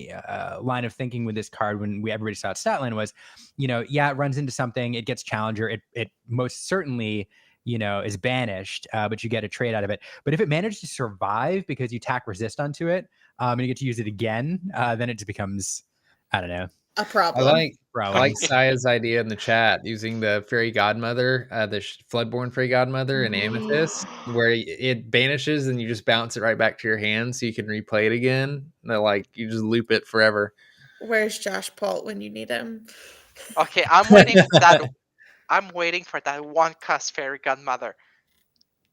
line of thinking with this card when everybody saw its stat line was, it runs into something, it gets challenger, it most certainly is banished, but you get a trade out of it. But if it managed to survive because you tack resist onto it, and you get to use it again, then it just becomes, I don't know, a problem. I like Saya's idea in the chat, using the Fairy Godmother, the Floodborn Fairy Godmother and Amethyst, where it banishes and you just bounce it right back to your hand so you can replay it again. You just loop it forever. Where's Josh Paul when you need him? Okay, I'm waiting for that. I'm waiting for that 1-cost Fairy Godmother.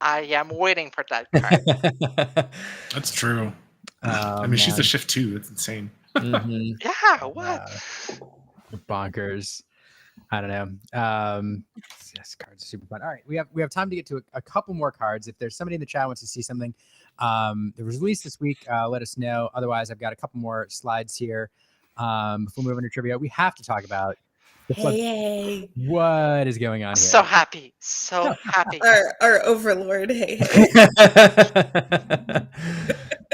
I am waiting for that card. That's true. I mean, she's a shift too. That's insane. Yeah, what? Bonkers. I don't know. Yes, cards are super fun. All right, we have time to get to a couple more cards. If there's somebody in the chat who wants to see something that was released this week, let us know. Otherwise, I've got a couple more slides here. Before we move into trivia, we have to talk about Hey. What is going on here? So happy. Our overlord. Hey.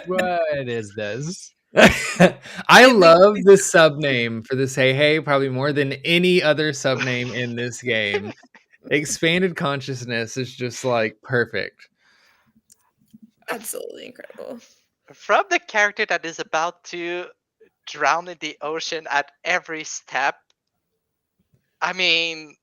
What is this? I love the sub name for this Hey probably more than any other sub name in this game. Expanded Consciousness is just perfect. Absolutely incredible. From the character that is about to drown in the ocean at every step. I mean,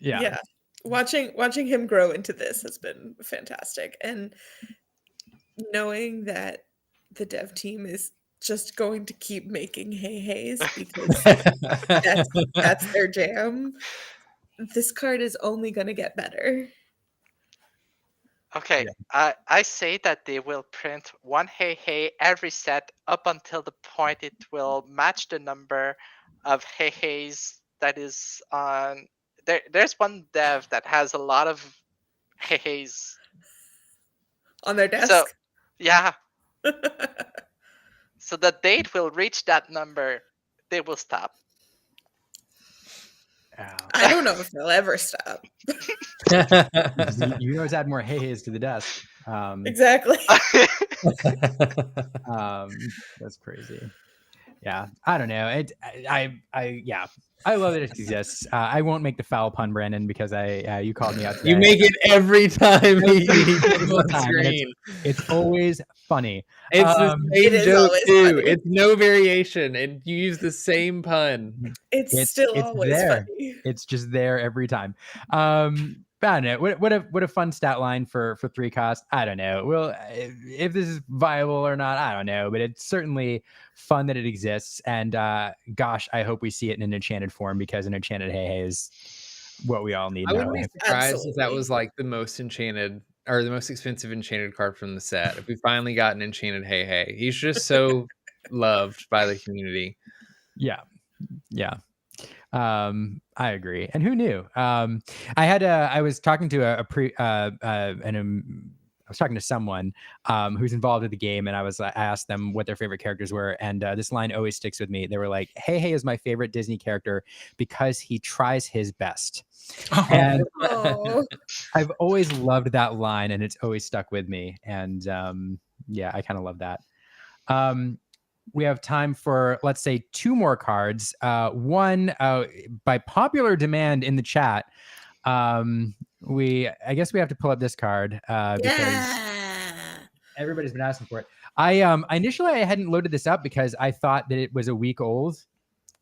yeah. Watching him grow into this has been fantastic, and knowing that the dev team is just going to keep making Hey because that's their jam. This card is only going to get better. Okay, yeah. I say that they will print one Hey every set up until the point it will match the number of Heys that is on. There's one dev that has a lot of Heys on their desk. So, yeah. So the date will reach that number they will stop. I don't know if they'll ever stop. You always add more hey-hays to the desk. Exactly. That's crazy. Yeah, I don't know. I love that it exists. I won't make the foul pun, Brandon, because you called me out today. You make it every time he Every on time, and screen. It's always funny. It's the It same is joke always too. funny. It's no variation, and you use the same pun. It's still always there. funny. It's just there every time. But I don't know. What a fun stat line for 3 cost. I don't know. Well, if this is viable or not, I don't know. But it's certainly fun that it exists. And gosh, I hope we see it in an enchanted form, because an enchanted hey is what we all need. I wouldn't be surprised if that Absolutely. was like the most enchanted or the most expensive enchanted card from the set. If we finally got an enchanted hey, he's just so loved by the community. Yeah. I agree. And who knew? I was talking to I was talking to someone who's involved with the game, and I asked them what their favorite characters were, and this line always sticks with me. They were like, "Hey is my favorite Disney character because he tries his best." And I've always loved that line, and it's always stuck with me. And I kind of love that. We have time for, let's say, 2 more cards. One, by popular demand in the chat, I guess we have to pull up this card because everybody's been asking for it. Initially I hadn't loaded this up because I thought that it was a week old,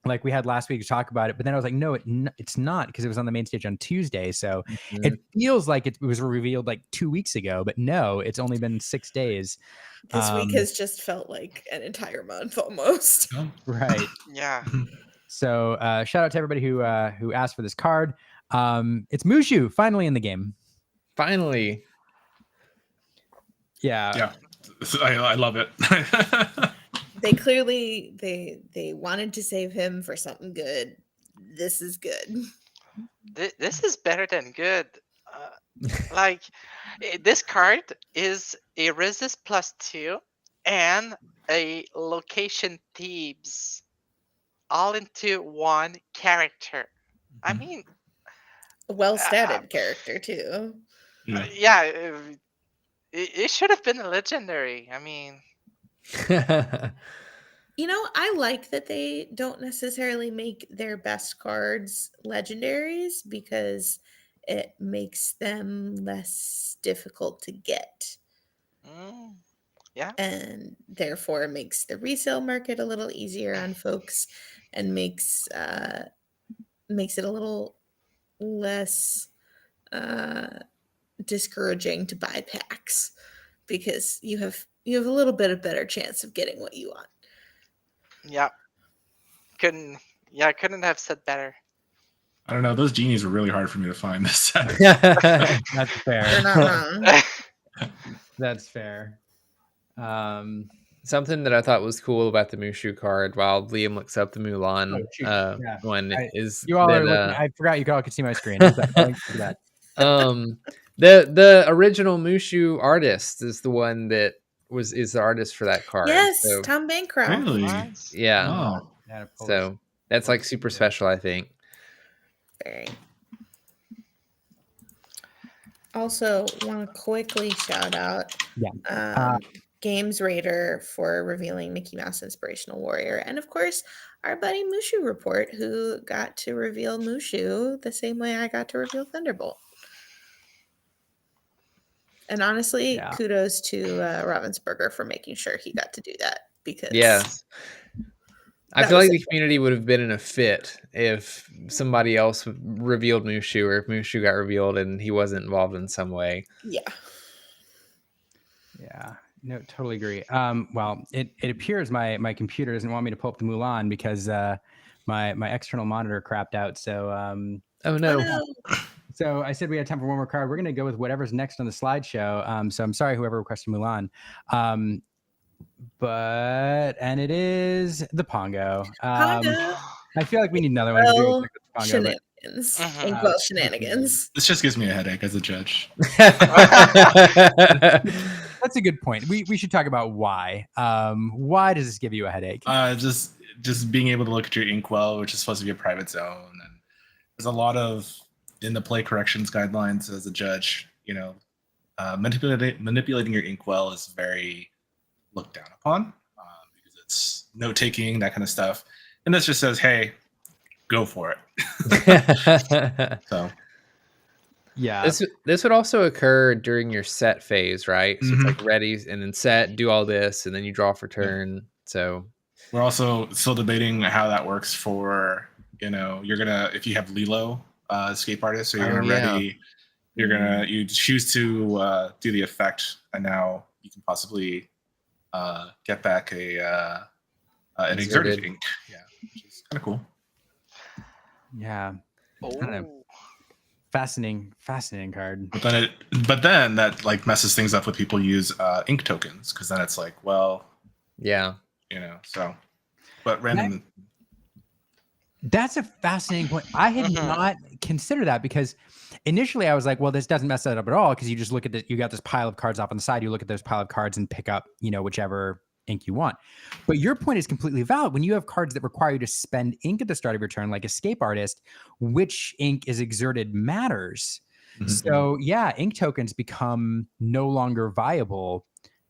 like we had last week to talk about it. But then I was like, no, it's not, because it was on the main stage on Tuesday. So it feels like it was revealed like 2 weeks ago, but no, it's only been 6 days. This week has just felt like an entire month almost. Right. Yeah. So shout out to everybody who asked for this card. It's Mushu finally in the game. Finally. Yeah. I love it. They clearly they wanted to save him for something good. This is good. This is better than good. Like, this card is a resist +2 and a location thieves all into one character. I mean, A well-statted character too. yeah, it should have been a legendary. I mean, You know, I like that they don't necessarily make their best cards legendaries, because it makes them less difficult to get. yeah. And therefore makes the resale market a little easier on folks, and makes it a little less discouraging to buy packs, because you have a little bit of better chance of getting what you want. Yeah. Couldn't have said better. I don't know. Those genies were really hard for me to find this set. That's fair. You're not wrong. That's fair. Something that I thought was cool about the Mushu card, while Liam looks up the Mulan one, is you all that, are looking, I forgot you all could see my screen. That. The original Mushu artist is the one that is the artist for that card. Yes, so, Tom Bancroft. Really? Yeah. Oh. So that's like super special, I think. Very. Also, want to quickly shout out Games Raider for revealing Mickey Mouse Inspirational Warrior, and of course our buddy Mushu Report, who got to reveal Mushu the same way I got to reveal Thunderbolt. And honestly, kudos to Ravensburger for making sure he got to do that, because I feel like the community would have been in a fit if somebody else revealed Mushu, or if Mushu got revealed and he wasn't involved in some way. Yeah, no, totally agree. Well, it appears my computer doesn't want me to pull up the Mulan because my external monitor crapped out. So oh no. So I said we had time for one more card. We're gonna go with whatever's next on the slideshow. So I'm sorry whoever requested Mulan. And it is the Pongo. Pongo. I feel like we need another one. Well, Pongo, shenanigans. Inkwell shenanigans. This just gives me a headache as a judge. That's a good point. We should talk about why. Why does this give you a headache? Just just being able to look at your inkwell, which is supposed to be a private zone, and there's a lot of in the play corrections guidelines as a judge, manipulating your inkwell is very looked down upon because it's note taking, that kind of stuff, and this just says, hey, go for it. So yeah, this would also occur during your set phase, right? So it's like ready and then set, do all this, and then you draw for turn. Yeah. So we're also still debating how that works for, you're gonna, if you have Lilo escape artist, so you're gonna ready, you choose to do the effect, and now you can possibly get back an exerted ink. Yeah, which is kind of cool. Yeah. I don't know. Fascinating card. But then that like messes things up when people use ink tokens, because then it's like, well, yeah, so. But random. That's a fascinating point. I had not considered that, because initially I was like, well, this doesn't mess that up at all, because you just look at you got this pile of cards off on the side. You look at those pile of cards and pick up, whichever ink you want. But your point is completely valid. When you have cards that require you to spend ink at the start of your turn, like Escape Artist, which ink is exerted matters. Mm-hmm. So yeah, ink tokens become no longer viable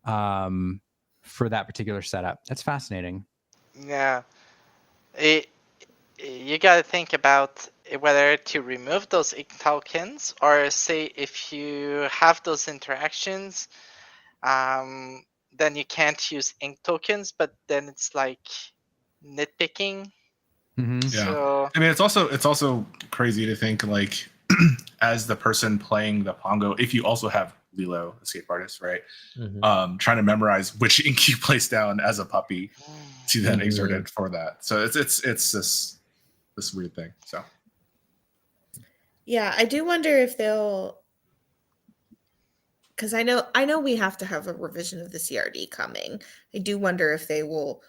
for that particular setup. That's fascinating. Yeah. You got to think about whether to remove those ink tokens, or say if you have those interactions, then you can't use ink tokens, but then it's like nitpicking. Mm-hmm. Yeah. So, I mean, it's also crazy to think like as the person playing the Pongo, if you also have Lilo Escape Artist, right? Mm-hmm. Trying to memorize which ink you place down as a puppy to then exert it for that. So it's this weird thing. So yeah, I do wonder if they'll, because I know we have to have a revision of the CRD coming. I do wonder if they will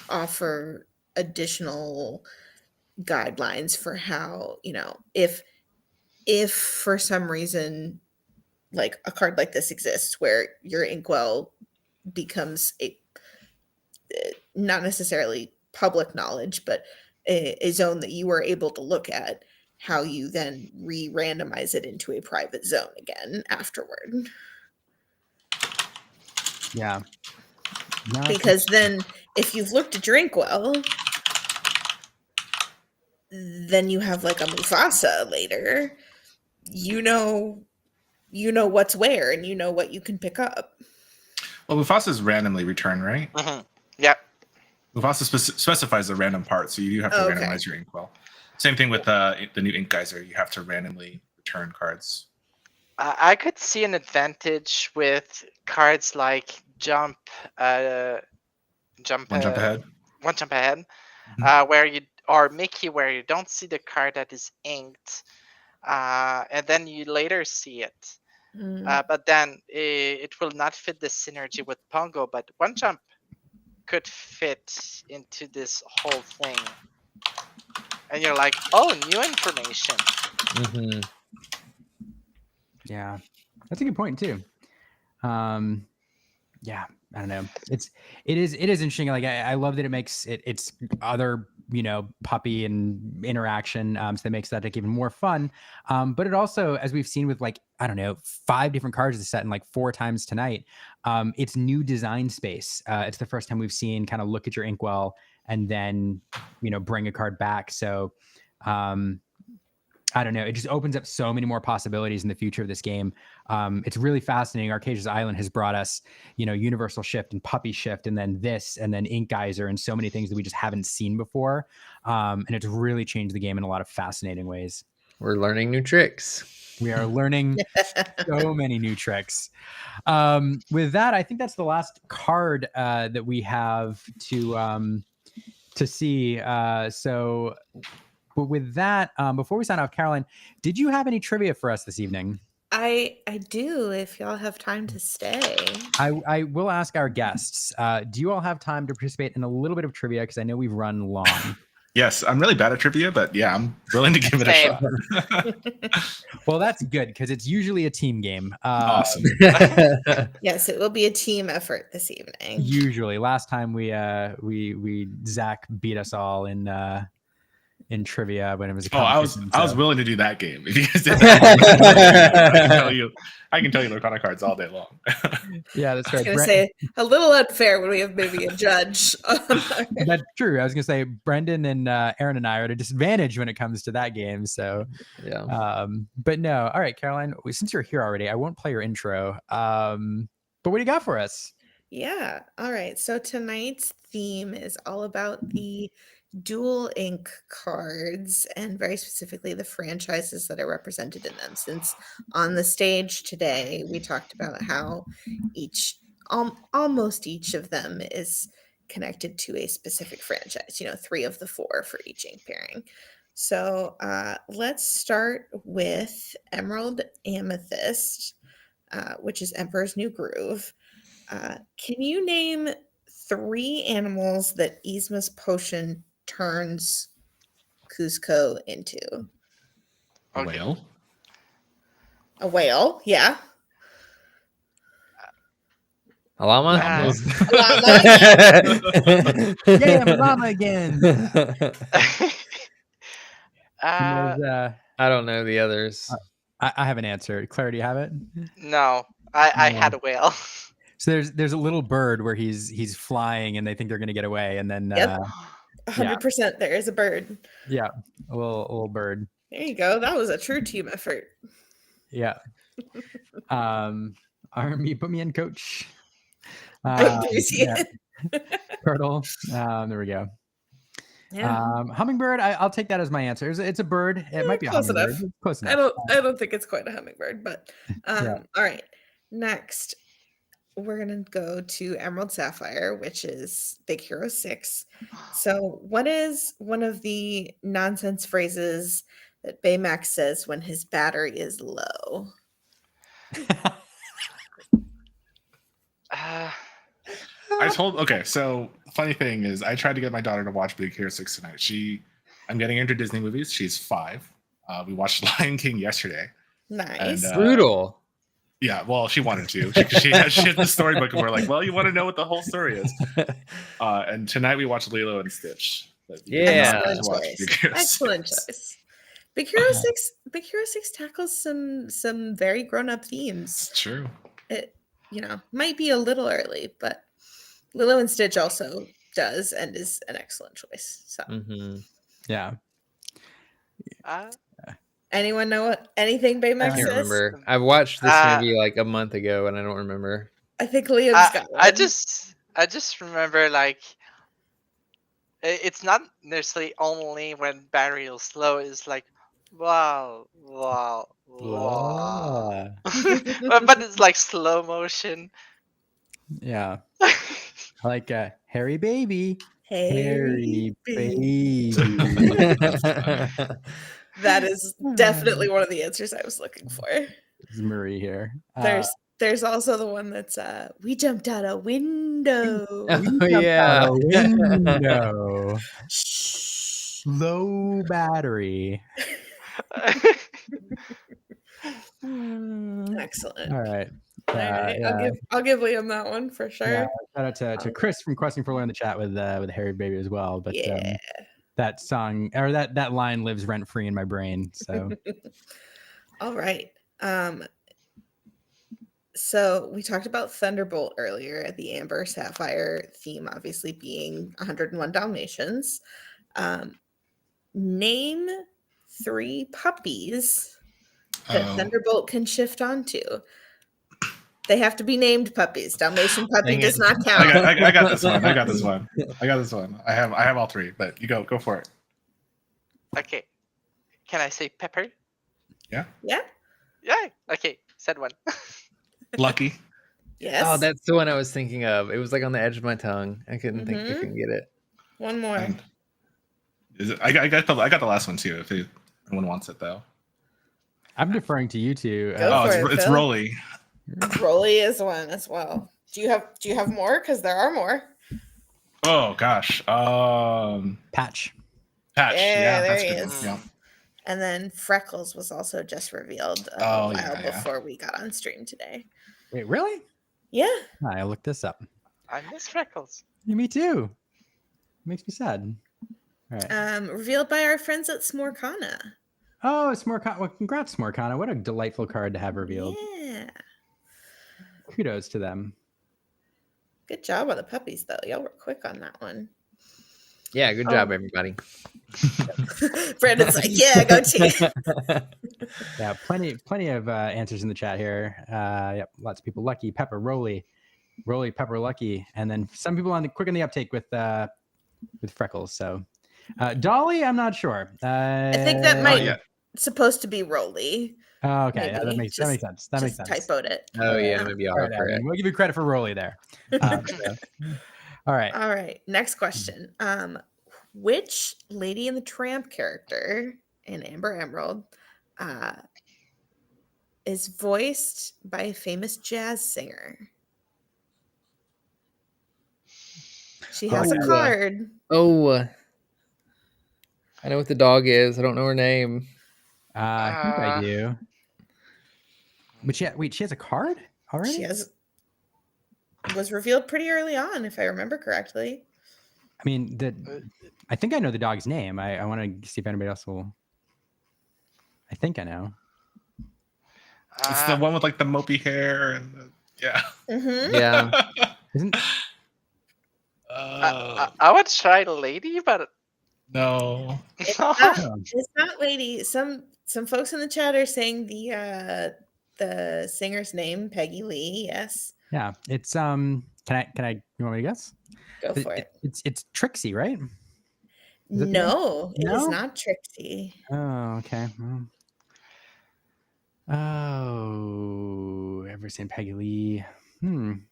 offer additional guidelines for how, if for some reason like a card like this exists where your inkwell becomes not necessarily public knowledge, but a zone that you are able to look at, how you then re-randomize it into a private zone again afterward. Yeah. Because then if you've looked at your inkwell, then you have like a Mufasa later. You know what's where, and you know what you can pick up. Well, Mufasa's randomly returned, right? Mm-hmm. Yep. Mufasa specifies a random part, so you do have to randomize your inkwell. Same thing with the new Ink Geyser. You have to randomly return cards. I could see an advantage with cards like Jump Ahead. Mm-hmm. Where you, or Mickey, where you don't see the card that is inked, and then you later see it. But then it will not fit the synergy with Pongo, but One Jump could fit into this whole thing. And you're like, oh, new information. Mm-hmm. Yeah, that's a good point too. Yeah, I don't know. It is interesting. Like I love that it makes it's other puppy and interaction. So that makes that like even more fun. But it also, as we've seen with like 5 different cards of the set and like 4 times tonight, it's new design space. It's the first time we've seen kind of look at your inkwell and then bring a card back. So I don't know. It just opens up so many more possibilities in the future of this game. It's really fascinating. Arcasia's Island has brought us, Universal Shift and Puppy Shift, and then this, and then Ink Geyser, and so many things that we just haven't seen before. And it's really changed the game in a lot of fascinating ways. We're learning new tricks. We are learning so many new tricks. With that, I think that's the last card that we have to see. But with that, before we sign off, Caroline, did you have any trivia for us this evening? I do, if y'all have time to stay. I will ask our guests. Do you all have time to participate in a little bit of trivia? Because I know we've run long. Yes, I'm really bad at trivia, but yeah, I'm willing to give it a Same. shot. Well, that's good because it's usually a team game. Awesome. Yes, it will be a team effort this evening. Usually, last time we Zach beat us all in trivia when it was a I competition. was willing to do that game. If you guys did that, I can tell you Lorcana cards all day long. Yeah, that's I was right. going to say a little unfair when we have maybe a judge. That's true. I was gonna say Brendan and Aaron and I are at a disadvantage when it comes to that game. So Yeah. but no. All right, Caroline, since you're here already, I won't play your intro. But what do you got for us? Yeah. All right. So tonight's theme is all about the dual ink cards and very specifically the franchises that are represented in them. Since on the stage today, we talked about how almost each of them is connected to a specific franchise, 3 of the 4 for each ink pairing. So let's start with Emerald Amethyst, which is Emperor's New Groove. Can you name 3 animals that Yzma's potion turns Cusco into? A whale. A whale, yeah. A llama? Yeah, llama again. I don't know the others. I have an answer. Claire, do you have it? No, I had a whale. So there's a little bird where he's flying and they think they're gonna get away, and then Yep. 100% there is a bird. Yeah, a little bird. There you go. That was a true team effort. Yeah. Army, put me in, coach. Turtle. There we go. Yeah. Hummingbird. I'll take that as my answer. It's a bird. It might be close a hummingbird. enough. Close enough. I don't think it's quite a hummingbird, but Yeah. All right. Next, we're gonna go to Emerald Sapphire, which is Big Hero 6. So, what is one of the nonsense phrases that Baymax says when his battery is low? So funny thing is I tried to get my daughter to watch Big Hero 6 tonight. I'm getting into Disney movies. She's 5. We watched Lion King yesterday. Nice. And, Brutal. Yeah, well, she wanted to. She had the storybook, and we're like, well, you want to know what the whole story is. And tonight we watched Lilo and Stitch. Yeah. Excellent choice. Big Hero 6 tackles some very grown-up themes. It's true. It might be a little early, but Lilo and Stitch also does and is an excellent choice. So Yeah. Anyone know anything Baymax I says? can't remember. I watched this movie like a month ago and I don't remember. I think Liam's got one. I just remember it's not necessarily only when battery is slow. It's like wow. But it's like slow motion. Yeah. Like Harry baby. Harry baby. That is definitely one of the answers I was looking for. It's Marie here. There's also the one that's we jumped out a window. Yeah. Window. Low battery. Excellent. All right. I'll give Liam that one for sure. Yeah, shout out to Chris from Questing for Lore in the chat with Harry Baby as well. But that song or that line lives rent free in my brain. So all right. So we talked about Thunderbolt earlier, the Amber Sapphire theme obviously being 101 Dalmatians. Name 3 puppies that Thunderbolt can shift onto. They have to be named puppies. Dalmatian puppy does not count. I got this one. I have all 3, but you go for it. Okay. Can I say Pepper? Yeah. Yeah. Yeah. Okay. Said one. Lucky. Yes. Oh, that's the one I was thinking of. It was like on the edge of my tongue. I couldn't think. I couldn't get it. One more. And I got the last one too. If anyone wants it though. I'm deferring to you two. It's Rolly. Rolly is one as well. Do you have more? Because there are more. Oh gosh. Patch. Patch. Yeah, there that's he a good is. one. Yeah. And then Freckles was also just revealed a while before we got on stream today. Wait, really? Yeah. I looked this up. I miss Freckles. Yeah, me too. Makes me sad. All right. Revealed by our friends at Smorkana. Oh, Smorkana. Well, congrats, Smorkana. What a delightful card to have revealed. Yeah. Kudos to them. Good job on the puppies, though. Y'all were quick on that one. Yeah, good job, everybody. Brandon's like, yeah, go team. Yeah, plenty of answers in the chat here. Yep, lots of people. Lucky, Pepper, Roly, Pepper, Lucky, and then some people quick on the uptake with Freckles. So Dolly, I'm not sure. I think that might supposed to be Roly. Oh, okay, yeah, that Maybe. makes sense. That makes sense. Typoed it. Oh yeah, maybe I'll correct. We'll give you credit for Roly there. All right. All right. Next question. Which Lady and the Tramp character in Amber Emerald is voiced by a famous jazz singer? She has a card. I know what the dog is. I don't know her name. I think I do. But she has a card already? She was revealed pretty early on, if I remember correctly. I mean, I think I know the dog's name. I want to see if anybody else will. I think I know. It's the one with like the mopey hair and yeah. Mm-hmm. Yeah. Isn't I would try Lady, but no. It's not Lady. Some folks in the chat are saying the singer's name, Peggy Lee. Yes. Yeah, it's Can I? You want me to guess? Go for it. It's Trixie, right? No, it is not Trixie. Oh, okay. Well, oh, ever seen Peggy Lee? I'm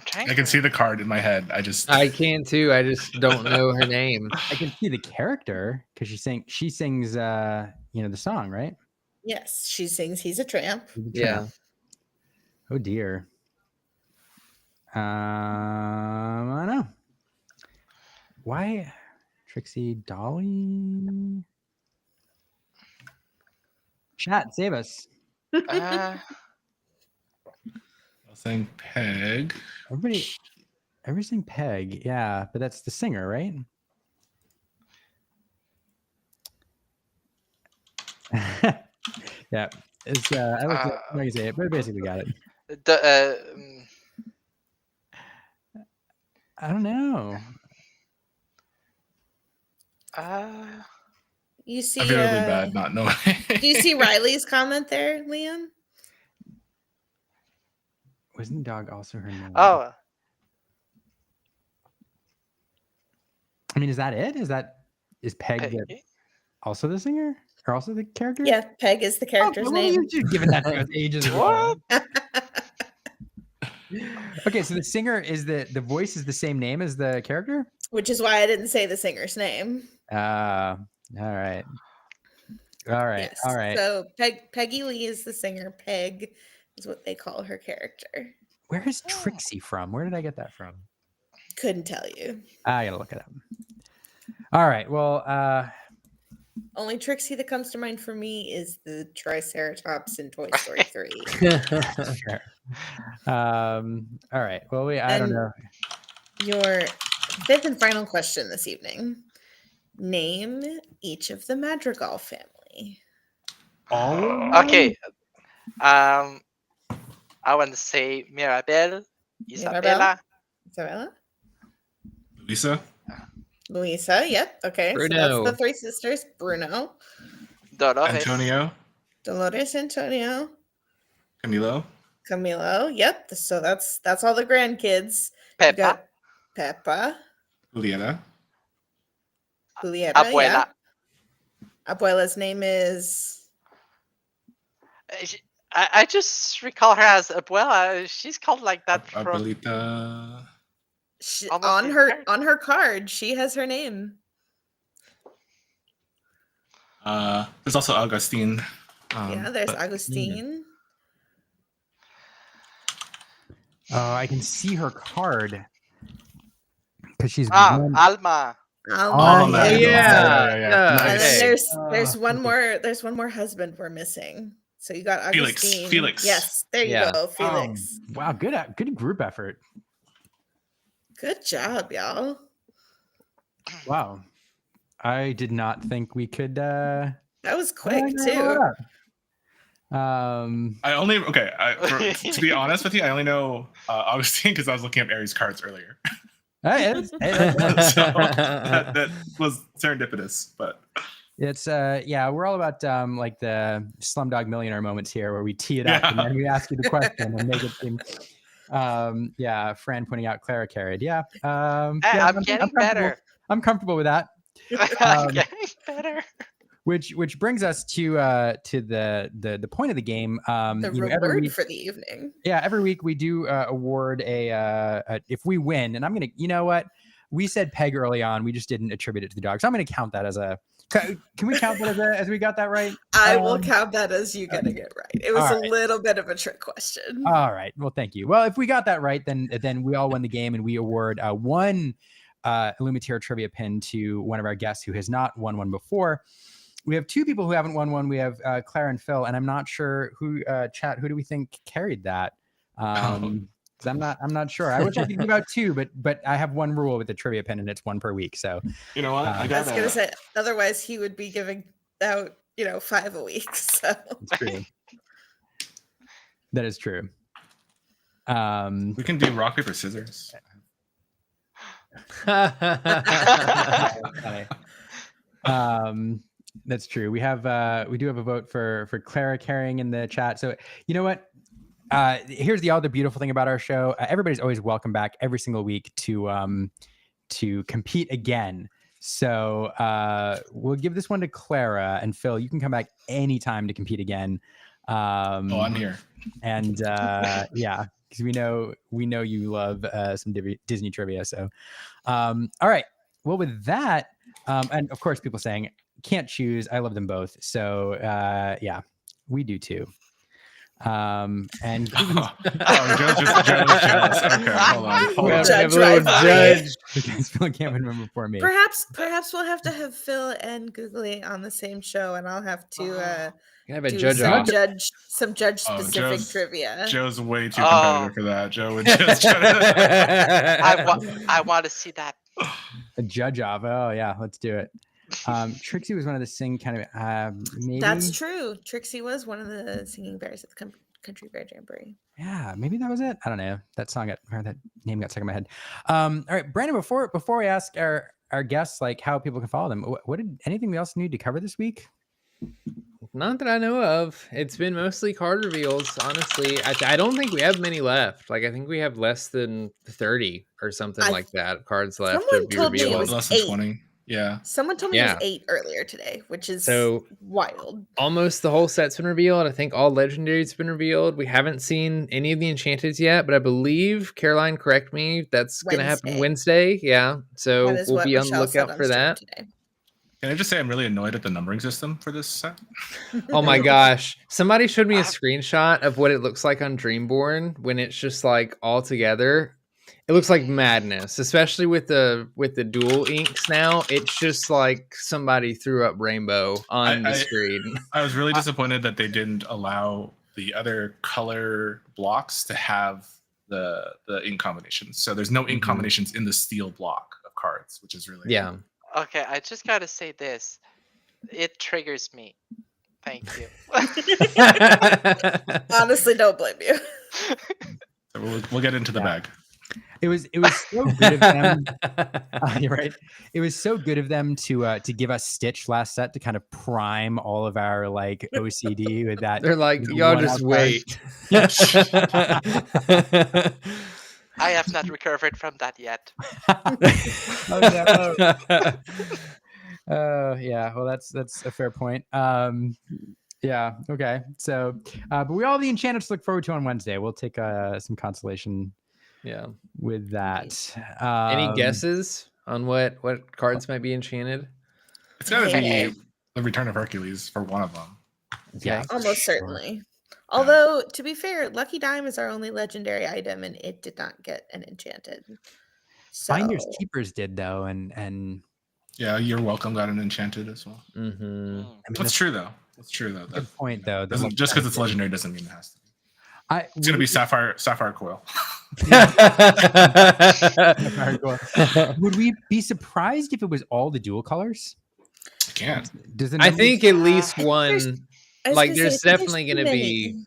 trying. I can see the card in my head. I can too. I just don't know her name. I can see the character because she sings the song, right? Yes, she sings "He's a Tramp." Yeah. Oh dear. I don't know. Why Trixie Dolly? Chat, save us. I was saying Peg. Everybody's saying Peg, yeah, but that's the singer, right? Yeah, it's I looked at how you say it, but I basically got it. I don't know. You see, I feel really bad not knowing. Do you see Riley's comment there, Liam? Wasn't the dog also her name? Oh. I mean, is that it? Is Peg also the singer? Or also the character? Yeah, Peg is the character's name. You just giving that to us ages ago. Okay, so the singer is the voice is the same name as the character? Which is why I didn't say the singer's name. All right. Yes. All right. So Peggy Lee is the singer. Peg is what they call her character. Where is Trixie from? Where did I get that from? Couldn't tell you. I gotta look it up. All right. Well, only Trixie that comes to mind for me is the Triceratops in Toy Story 3. Sure. All right. Well, I don't know. Your fifth and final question this evening. Name each of the Madrigal family. Okay. I want to say Mirabel, Isabella. Luisa, yep. Okay. Bruno. So that's the three sisters. Bruno. Dolores. Dolores Antonio. Camilo. Yep. So that's all the grandkids. Peppa. You got Peppa. Julieta. Abuela. Yeah. Abuela's name is. I just recall her as Abuela. She's called like that from. Abuelita. On her card, she has her name. There's also Augustine. Yeah, there's Agustine. Oh, I can see her card because she's Alma. Alma. Yeah. And Nice. then there's one more husband we're missing. So you got Augustine. Felix. Yes, there you go, Felix. Wow, good group effort. Good job, y'all. Wow. I did not think we could That was quick too. To be honest with you, I only know Augustine because I was looking up Eri's cards earlier. Hey, so that was serendipitous, but it's we're all about like the Slumdog Millionaire moments here, where we tee it up and then we ask you the question and make it seem. Fran pointing out Clara carried. I'm getting better. I'm comfortable with that. I'm getting better. Which brings us to the point of the game. The reward for the evening. Yeah, every week we do award a if we win, and I'm gonna, you know what, we said peg early on, we just didn't attribute it to the dog, so I'm gonna count that as a. Can we count that as we got that right? I will count that as you getting it right. It was a little bit of a trick question. All right. Well, thank you. Well, if we got that right, then we all win the game, and we award one Illuminateur trivia pin to one of our guests who has not won one before. We have two people who haven't won one. We have Claire and Phil, and I'm not sure who who do we think carried that? I'm not sure. I wish I could give out two, but I have one rule with the trivia pin, and it's one per week. So you know what? I was gonna say, otherwise he would be giving out 5 a week. So it's true. That is true. We can do rock paper scissors. That's true. We do have a vote for Clara carrying in the chat. So you know what? Here's the other beautiful thing about our show. Everybody's always welcome back every single week to compete again. So we'll give this one to Clara, and Phil, you can come back anytime to compete again. I'm here. And because we know you love some Disney trivia. So all right. Well, with that, and of course, people saying can't choose. I love them both. So we do too. And Joe's jealous. Okay, hold on. Judge. Because Phil can't remember for me. Perhaps we'll have to have Phil and Googly on the same show, and I'll have to have a do judge some judge specific trivia. Joe's way too competitive for that. Joe would just I want to see that. A judge off. Oh yeah, let's do it. Trixie was one of the sing kind of maybe. That's true. Trixie was one of the singing bears at the Country Bear Jamboree. Yeah, maybe that was it. I don't know. That name got stuck in my head. All right, Brandon. Before we ask our guests like how people can follow them, what did anything else need to cover this week? Not that I know of. It's been mostly card reveals, honestly. I don't think we have many left. Like, I think we have less than 30 or something like that cards left to be revealed. Less than 20. Yeah. Someone told me it was 8 earlier today, which is wild. Almost the whole set's been revealed. I think all legendaries been revealed. We haven't seen any of the enchanteds yet, but I believe, Caroline, correct me, that's going to happen Wednesday. Yeah. So we'll be on the lookout for that. Today. Can I just say I'm really annoyed at the numbering system for this set? Oh my gosh. Somebody showed me a screenshot of what it looks like on Dreamborn when it's just like all together. It looks like madness, especially with the dual inks now. It's just like somebody threw up rainbow on the screen. I was really disappointed that they didn't allow the other color blocks to have the ink combinations. So there's no ink combinations in the steel block of cards, which is really Okay, I just gotta say this. It triggers me. Thank you. Honestly, don't blame you. So we'll get into the bag. It was so good of them. You're right. It was so good of them to give us Stitch last set to kind of prime all of our like OCD with that. They're like, y'all just wait. I have not recovered from that yet. Yeah. Well, that's a fair point. Yeah. Okay. So, but we all have the enchanted to look forward to on Wednesday. We'll take some consolation. Yeah. With that. Any guesses on what cards might be enchanted? It's got to be the Return of Hercules for one of them. Yeah, almost certainly. Although, to be fair, Lucky Dime is our only legendary item, and it did not get an enchanted. So... Finders Keepers did though, and Yeah, You're Welcome got an enchanted as well. Mm-hmm. I mean, That's true though. That's true though. Good point, though. Just because it's legendary doesn't mean it has to be. It's gonna be Sapphire Coil. Sapphire Coil. Would we be surprised if it was all the dual colors? I can't. Does it? I think at least I one. was Like, gonna say, there's I think definitely too going to many. be.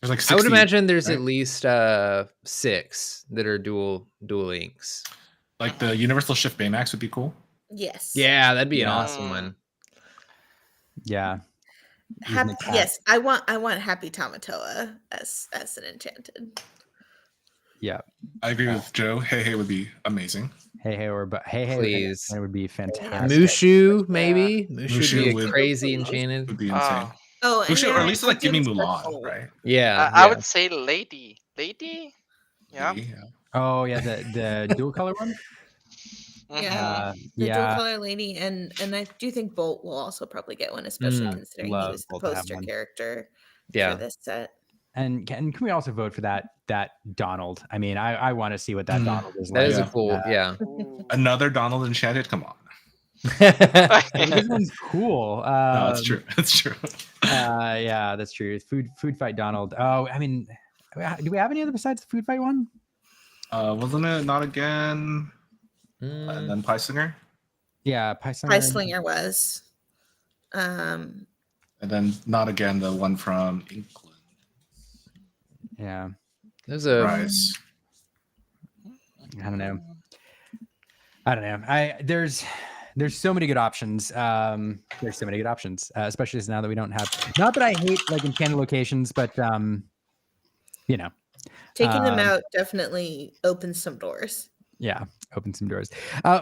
There's like 60, I would imagine there's right? at least 6 that are dual inks. Like the Universal Shift Baymax would be cool. Yes. Yeah, that'd be an Yeah. awesome one. Yeah. Yes, I want Happy Tamatoa as an enchanted. Yeah. I agree with Joe. Hey would be amazing. Hey, Please. it would be fantastic. Mushu, maybe. Mushu would be a would- crazy enchanted. Would be insane. Oh, and Mushu, or yeah, at least I like give me do the Mulan, circle. right? Yeah, I would say lady. Yeah. Maybe, Oh yeah, the dual color one. Yeah, the dual color lady, and I do think Bolt will also probably get one, especially considering he love was the Bolt to have poster one. character Yeah. for this set. And can we also vote for that Donald? I mean, I want to see what that Donald is That like. is a cool, yeah. Another Donald enchanted. Come on. This one's cool. No, it's true. It's true. Yeah, that's true. Food fight Donald. Oh, I mean, do we have any other besides the food fight one? Wasn't it Not Again? And then Pie Singer? Yeah, Pie Slinger. Pie Slinger was. And then Not Again, the one from England. Yeah. There's a Rise. I don't know. There's so many good options. There's so many good options, especially now that we don't have. Not that I hate like enchanted locations, but you know, taking them out definitely opens some doors. Yeah, open some doors.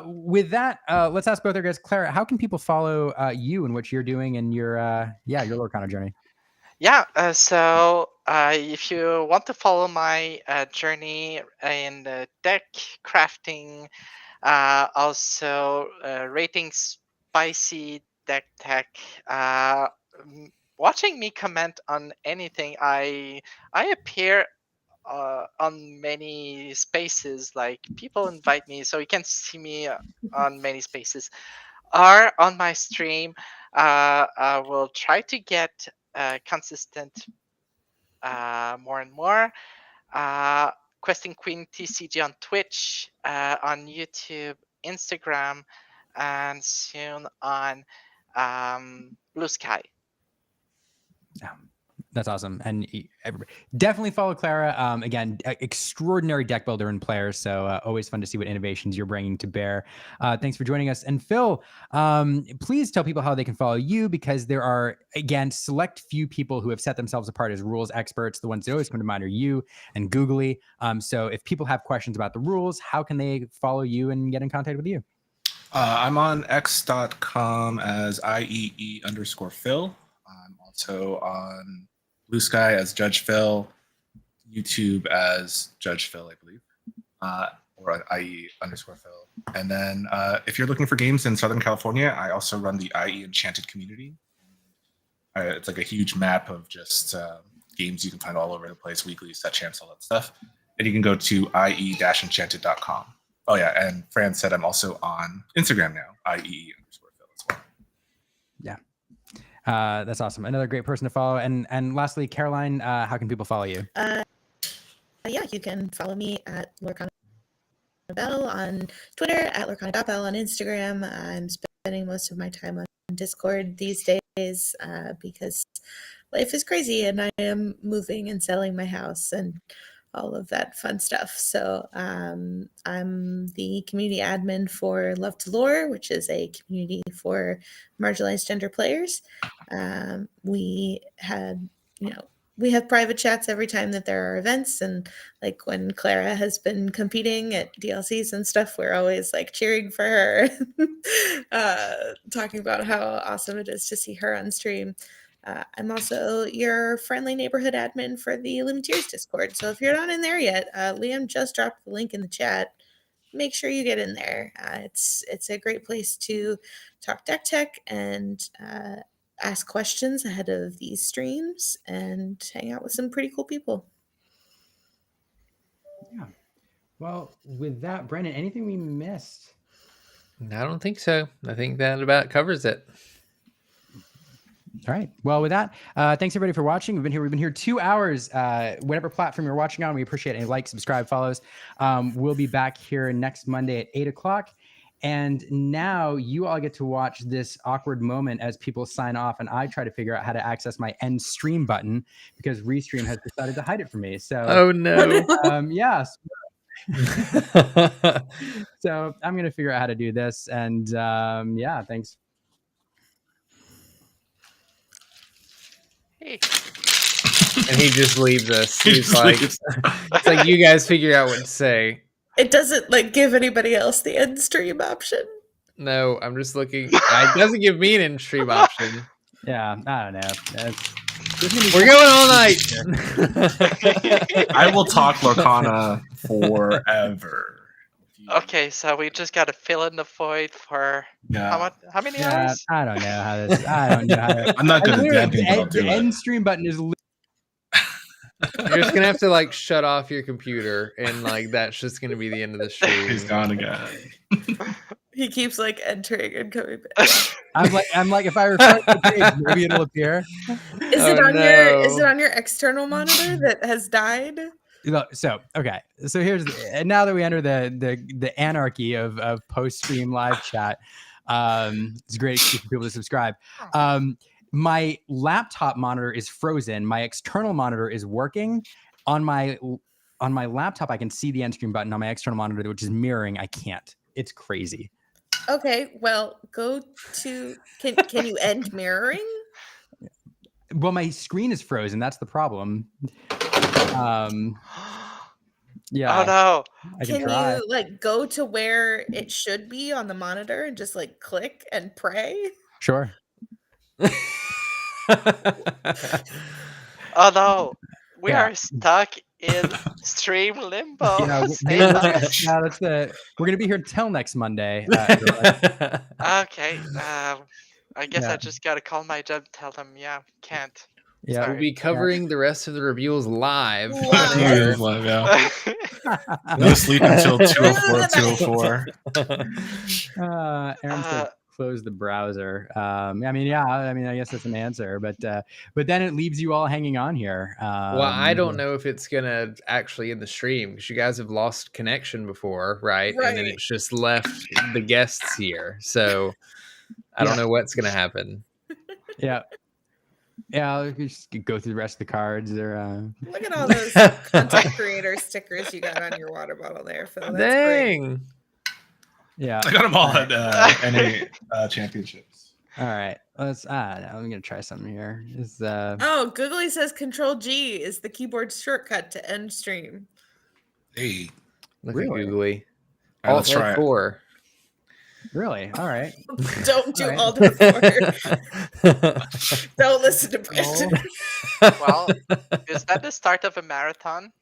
With that, let's ask both our guys. Clara, how can people follow you and what you're doing and your Lorcana journey? Yeah, so if you want to follow my journey in the deck crafting, also rating spicy deck tech, watching me comment on anything, I appear on many spaces. Like, people invite me, so you can see me on many spaces. Or on my stream, I will try to get consistent more and more. Questing Queen TCG on Twitch, on YouTube, Instagram, and soon on Blue Sky. That's awesome. And definitely follow Clara. Again, extraordinary deck builder and player. So always fun to see what innovations you're bringing to bear. Thanks for joining us. And Phil, please tell people how they can follow you, because there are, again, select few people who have set themselves apart as rules experts. The ones that always come to mind are you and Googly. So if people have questions about the rules, how can they follow you and get in contact with you? I'm on x.com as IEE_Phil. I'm also on Blue Sky as Judge Phil, YouTube as Judge Phil, I believe, or IE_Phil. And then if you're looking for games in Southern California, I also run the IE Enchanted community. It's like a huge map of just games you can find all over the place, weekly, set champs, all that stuff. And you can go to ie-enchanted.com. Oh yeah, and Fran said I'm also on Instagram now, IE_Phil as well. Yeah. That's awesome. Another great person to follow. And lastly, Caroline, how can people follow you? Yeah, you can follow me at Lorcana Bell on Twitter, at Lorcana.Bell on Instagram. I'm spending most of my time on Discord these days because life is crazy and I am moving and selling my house and all of that fun stuff. So I'm the community admin for Love to Lore, which is a community for marginalized gender players. We have private chats every time that there are events, and like when Clara has been competing at DLCs and stuff, we're always like cheering for her, talking about how awesome it is to see her on stream. I'm also your friendly neighborhood admin for the Illuminateers Discord. So if you're not in there yet, Liam just dropped the link in the chat. Make sure you get in there. It's a great place to talk deck tech and ask questions ahead of these streams and hang out with some pretty cool people. Yeah. Well, with that, Brandon, anything we missed? I don't think so. I think that about covers it. All right. Well, with that, thanks everybody for watching. We've been here 2 hours. Whatever platform you're watching on, we appreciate any likes, subscribe, follows. We'll be back here next Monday at 8 o'clock. And now you all get to watch this awkward moment as people sign off, and I try to figure out how to access my end stream button because Restream has decided to hide it from me. So, oh no. Yes. So I'm gonna figure out how to do this, and yeah, thanks. Hey. And he just leaves us. He's like, it's like you guys figure out what to say. It doesn't like give anybody else the end stream option. No, I'm just looking. It doesn't give me an end stream option. Yeah, I don't know. We're going all night. I will talk Lorcana forever. Okay, so we just gotta fill in the void for how many hours? I don't know how this. I don't know how to. I'm not good at damping, but I'll do the it. end stream button is. You're just gonna have to like shut off your computer, and like that's just gonna be the end of the stream. He's gone again. He keeps like entering and coming back. I'm like, if I refresh the page, maybe it'll appear. Is it on your external monitor that has died? So okay, so here's and now that we enter the anarchy of post stream live chat, it's a great excuse for people to subscribe. My laptop monitor is frozen. My external monitor is working. On my laptop, I can see the end stream button. On my external monitor, which is mirroring, I can't. It's crazy. Okay, well, go to can you end mirroring? Well, my screen is frozen. That's the problem. Yeah. Oh no. Can you like go to where it should be on the monitor and just like click and pray? Sure. Oh no. We are stuck in stream limbo. We're gonna be here till next Monday. Okay. I guess I just gotta call my job, tell them, can't. Yeah, we'll be covering the rest of the reveals live. No sleep until 2:04. 2:04. Aaron said close the browser. I guess that's an answer, but then it leaves you all hanging on here. Well, I don't know if it's gonna actually in the stream because you guys have lost connection before, right? And then it's just left the guests here, so I don't know what's gonna happen. Yeah. Yeah, I'll just go through the rest of the cards. Or look at all those content creator stickers you got on your water bottle there, Phil. That's Dang. Great. Yeah, I got them all at NA championships. All right, let's. I'm gonna try something here. Oh, Googly says Control G is the keyboard shortcut to end stream. Hey, look at Googly. All right, let's try F4. Really? All right. Don't do Alt F4. Don't listen to Brandon. Well, is that the start of a marathon?